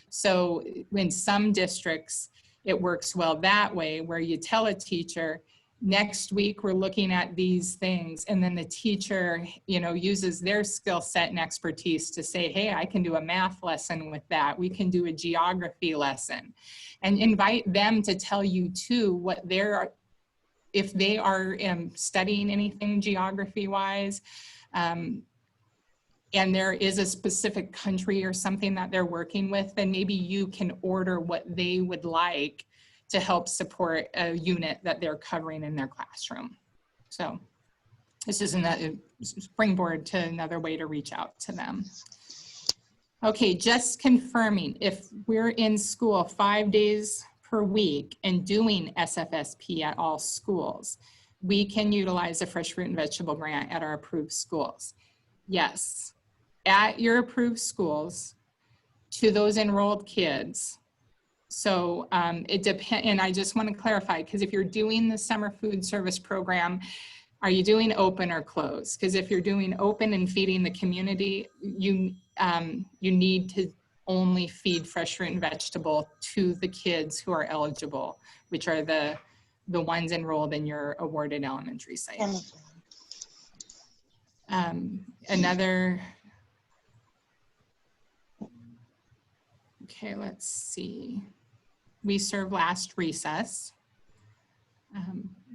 So in some districts, it works well that way, where you tell a teacher, next week we're looking at these things, and then the teacher, uses their skill set and expertise to say, hey, I can do a math lesson with that. We can do a geography lesson, and invite them to tell you too if they are studying anything geography wise, and there is a specific country or something that they're working with, then maybe you can order what they would like to help support a unit that they're covering in their classroom. So this is a springboard to another way to reach out to them. Okay, just confirming, if we're in school 5 days per week and doing SFSP at all schools, we can utilize a fresh fruit and vegetable grant at our approved schools. Yes, at your approved schools to those enrolled kids. So it depends, and I just want to clarify, because if you're doing the summer food service program, are you doing open or closed? Because if you're doing open and feeding the community, you need to only feed fresh fruit and vegetable to the kids who are eligible, which are the ones enrolled in your awarded elementary site. Okay, let's see. We serve last recess.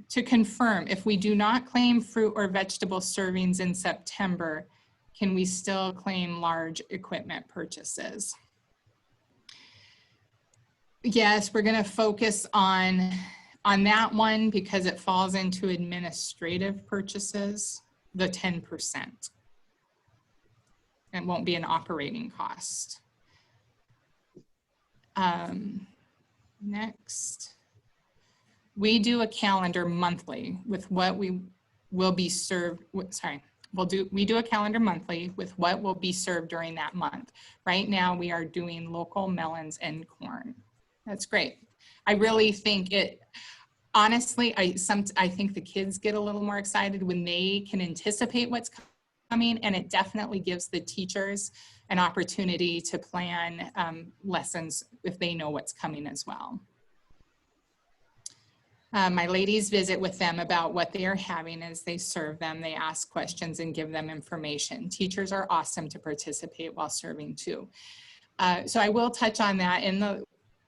To confirm, if we do not claim fruit or vegetable servings in September, can we still claim large equipment purchases? Yes, we're going to focus on that one because it falls into administrative purchases, the 10%. It won't be an operating cost. Next, we do a calendar monthly with what we will be served. We do a calendar monthly with what will be served during that month. Right now, we are doing local melons and corn. That's great. I really think honestly, I think the kids get a little more excited when they can anticipate what's coming, and it definitely gives the teachers an opportunity to plan lessons if they know what's coming as well. My ladies visit with them about what they are having as they serve them. They ask questions and give them information. Teachers are awesome to participate while serving too. So I will touch on that.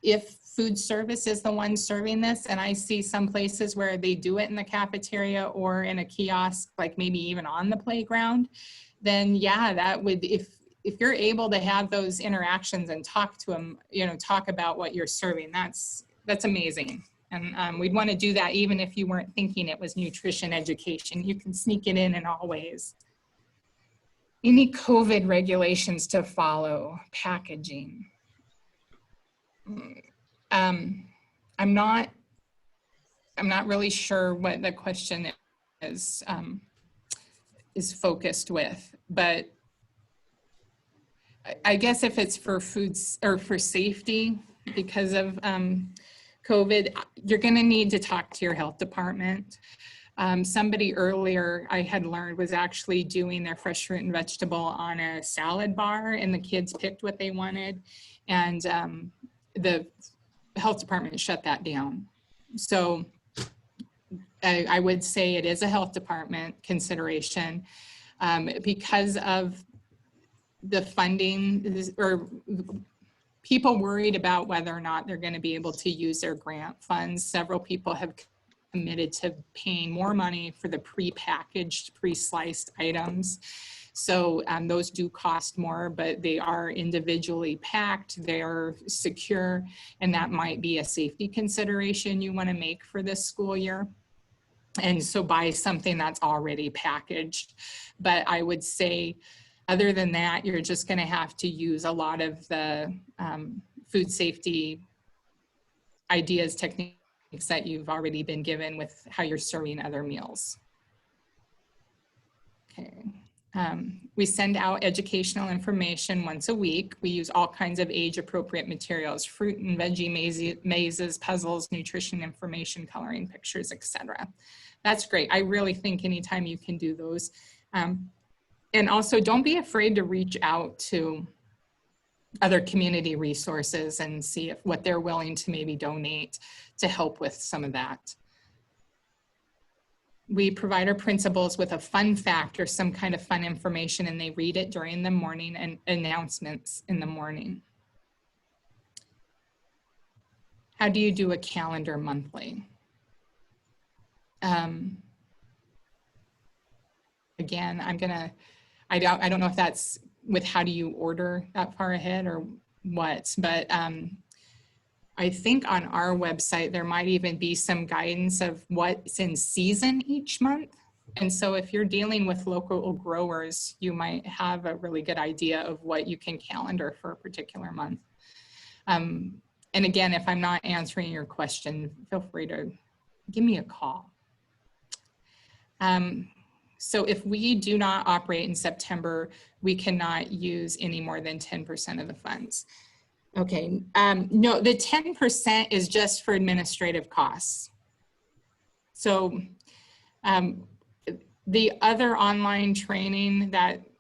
If food service is the one serving this, and I see some places where they do it in the cafeteria or in a kiosk, like maybe even on the playground, then yeah, that would, if you're able to have those interactions and talk to them, talk about what you're serving, that's amazing. And we'd want to do that even if you weren't thinking it was nutrition education. You can sneak it in all ways. Any COVID regulations to follow? Packaging. I'm not really sure what the question is focused with, but I guess if it's for foods or for safety, because of COVID, you're going to need to talk to your health department. Somebody earlier I had learned was actually doing their fresh fruit and vegetable on a salad bar, and the kids picked what they wanted, and the health department shut that down. So I would say it is a health department consideration because of the funding, or people worried about whether or not they're going to be able to use their grant funds. Several people have committed to paying more money for the pre-packaged, pre-sliced items. So those do cost more, but they are individually packed, they're secure, and that might be a safety consideration you want to make for this school year. And so buy something that's already packaged. But I would say, other than that, you're just going to have to use a lot of the food safety ideas, techniques that you've already been given with how you're serving other meals. Okay. We send out educational information once a week. We use all kinds of age-appropriate materials, fruit and veggie mazes, puzzles, nutrition information, coloring pictures, etc. That's great. I really think anytime you can do those. And also, don't be afraid to reach out to other community resources and see if what they're willing to maybe donate to help with some of that. We provide our principals with a fun fact or some kind of fun information, and they read it during the morning and announcements in the morning. How do you do a calendar monthly? Again, I don't know if that's with how do you order that far ahead or what, but I think on our website, there might even be some guidance of what's in season each month. And so if you're dealing with local growers, you might have a really good idea of what you can calendar for a particular month. And again, if I'm not answering your question, feel free to give me a call. So if we do not operate in September, we cannot use any more than 10% of the funds. Okay, no, the 10% is just for administrative costs. So the other online training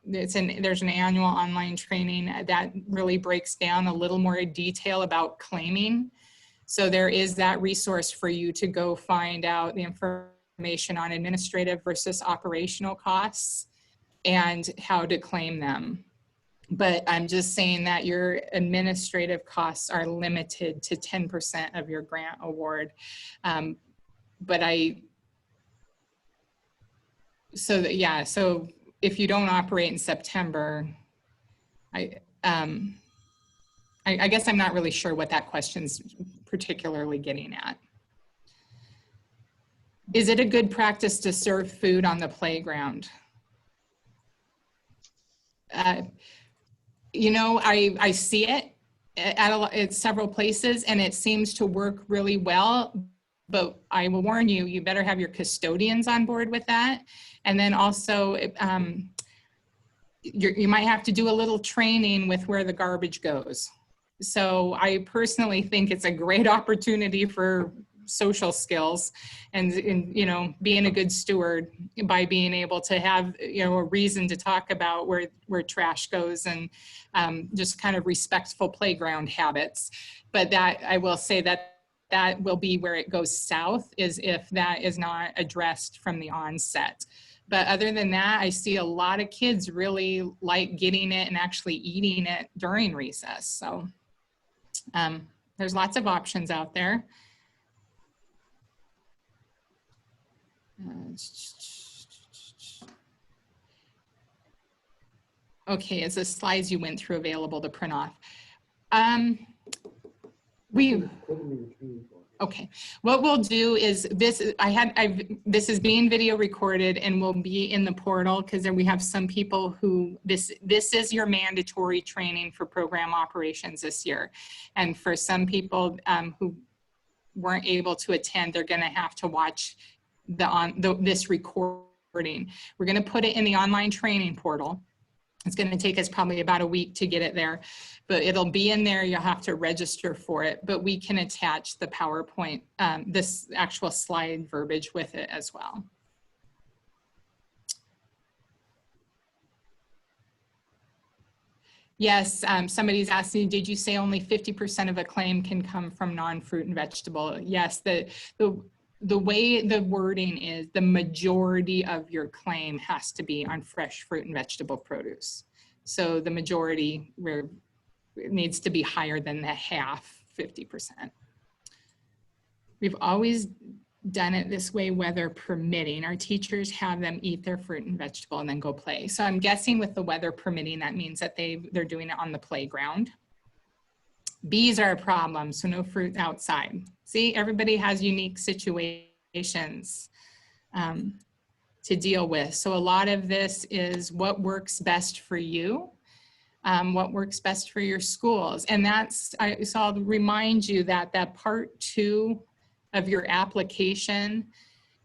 there's an annual online training that really breaks down a little more detail about claiming. So there is that resource for you to go find out the information on administrative versus operational costs and how to claim them. But I'm just saying that your administrative costs are limited to 10% of your grant award. So if you don't operate in September, I guess I'm not really sure what that question's particularly getting at. Is it a good practice to serve food on the playground? You know, I see it at several places, and it seems to work really well, but I will warn you, you better have your custodians on board with that. And then also, you might have to do a little training with where the garbage goes. So I personally think it's a great opportunity for social skills and you know, being a good steward by being able to have, you know, a reason to talk about where trash goes and just kind of respectful playground habits. But that, I will say that will be where it goes south, is if that is not addressed from the onset. But other than that, I see a lot of kids really like getting it and actually eating it during recess. So there's lots of options out there. Okay, is the slides you went through available to print off? Okay, what we'll do is this is being video recorded and will be in the portal, because we have some people who this is your mandatory training for program operations this year. And for some people who weren't able to attend, they're gonna have to watch this recording. We're gonna put it in the online training portal. It's going to take us probably about a week to get it there, but it'll be in there. You'll have to register for it, but we can attach the PowerPoint, this actual slide verbiage with it as well. Yes, somebody's asking, did you say only 50% of a claim can come from non-fruit and vegetable? Yes, the way the wording is, the majority of your claim has to be on fresh fruit and vegetable produce. So the majority needs to be higher than the half, 50%. We've always done it this way, weather permitting. Our teachers have them eat their fruit and vegetable and then go play. So I'm guessing with the weather permitting, that means that they're doing it on the playground. Bees are a problem, so no fruit outside. See, everybody has unique situations to deal with. So a lot of this is what works best for you, what works best for your schools. And so I'll remind you that part 2 of your application,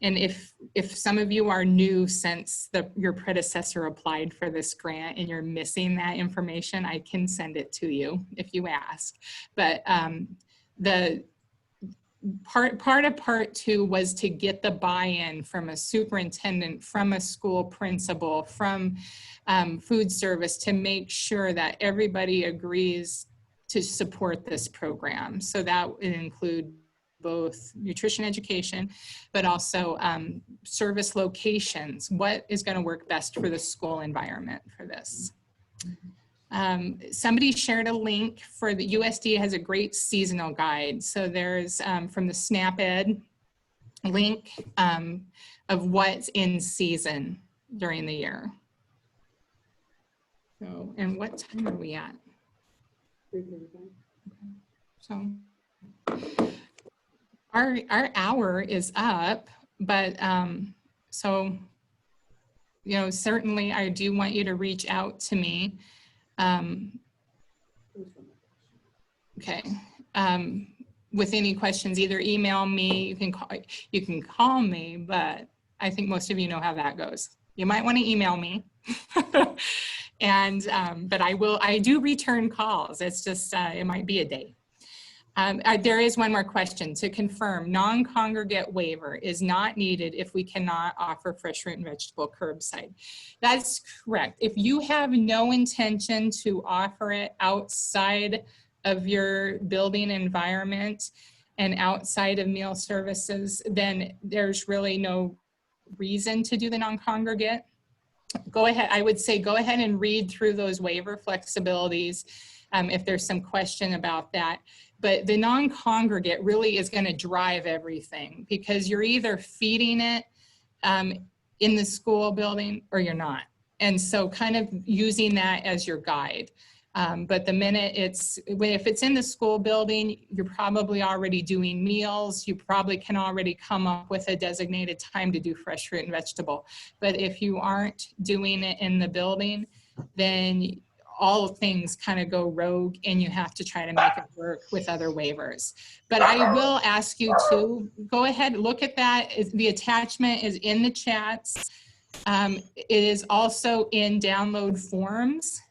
and if some of you are new since your predecessor applied for this grant and you're missing that information, I can send it to you if you ask. But the part of part 2 was to get the buy-in from a superintendent, from a school principal, from food service, to make sure that everybody agrees to support this program. So that would include both nutrition education, but also service locations. What is going to work best for the school environment for this? Somebody shared a link for the USDA has a great seasonal guide. So there's from the SNAP-Ed link of what's in season during the year. So, and what time are we at? So our hour is up, but so, you know, certainly I do want you to reach out to me. Okay. With any questions, either email me, you can call me, but I think most of you know how that goes. You might want to email me. And, but I do return calls. It's just, it might be a day. There is one more question to confirm. Non-congregate waiver is not needed if we cannot offer fresh fruit and vegetable curbside. That's correct. If you have no intention to offer it outside of your building environment and outside of meal services, then there's really no reason to do the non-congregate. Go ahead, I would say go ahead and read through those waiver flexibilities if there's some question about that. But the non-congregate really is going to drive everything, because you're either feeding it in the school building or you're not. And so kind of using that as your guide. But the minute if it's in the school building, you're probably already doing meals. You probably can already come up with a designated time to do fresh fruit and vegetable. But if you aren't doing it in the building, then all things kind of go rogue and you have to try to make it work with other waivers. But I will ask you to go ahead, look at that. The attachment is in the chats. It is also in download forms.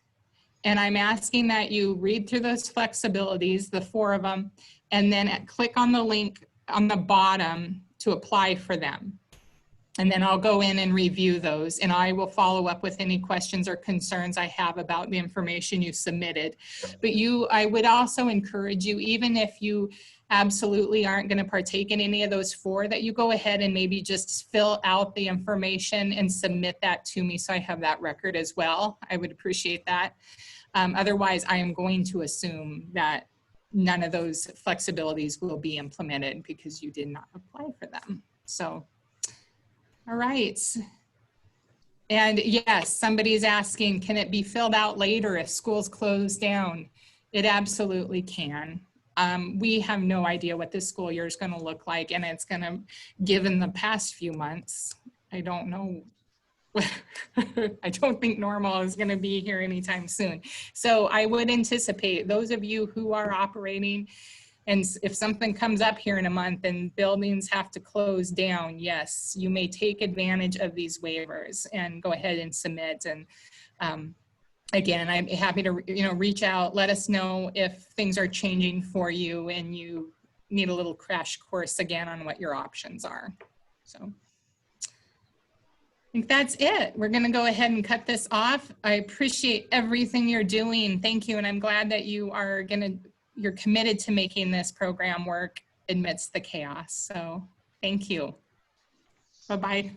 And I'm asking that you read through those flexibilities, the 4 of them, and then click on the link on the bottom to apply for them. And then I'll go in and review those, and I will follow up with any questions or concerns I have about the information you submitted. But I would also encourage you, even if you absolutely aren't going to partake in any of those 4, that you go ahead and maybe just fill out the information and submit that to me so I have that record as well. I would appreciate that. Otherwise, I am going to assume that none of those flexibilities will be implemented because you did not apply for them. So, all right. And yes, somebody's asking, can it be filled out later if schools close down? It absolutely can. We have no idea what this school year is going to look like, and it's going to, given the past few months, I don't know. I don't think normal is going to be here anytime soon. So I would anticipate those of you who are operating, and if something comes up here in a month and buildings have to close down, yes, you may take advantage of these waivers and go ahead and submit. And again, I'm happy to, reach out, let us know if things are changing for you and you need a little crash course again on what your options are. So I think that's it. We're going to go ahead and cut this off. I appreciate everything you're doing. Thank you. And I'm glad that you're committed to making this program work amidst the chaos. So thank you. Bye-bye.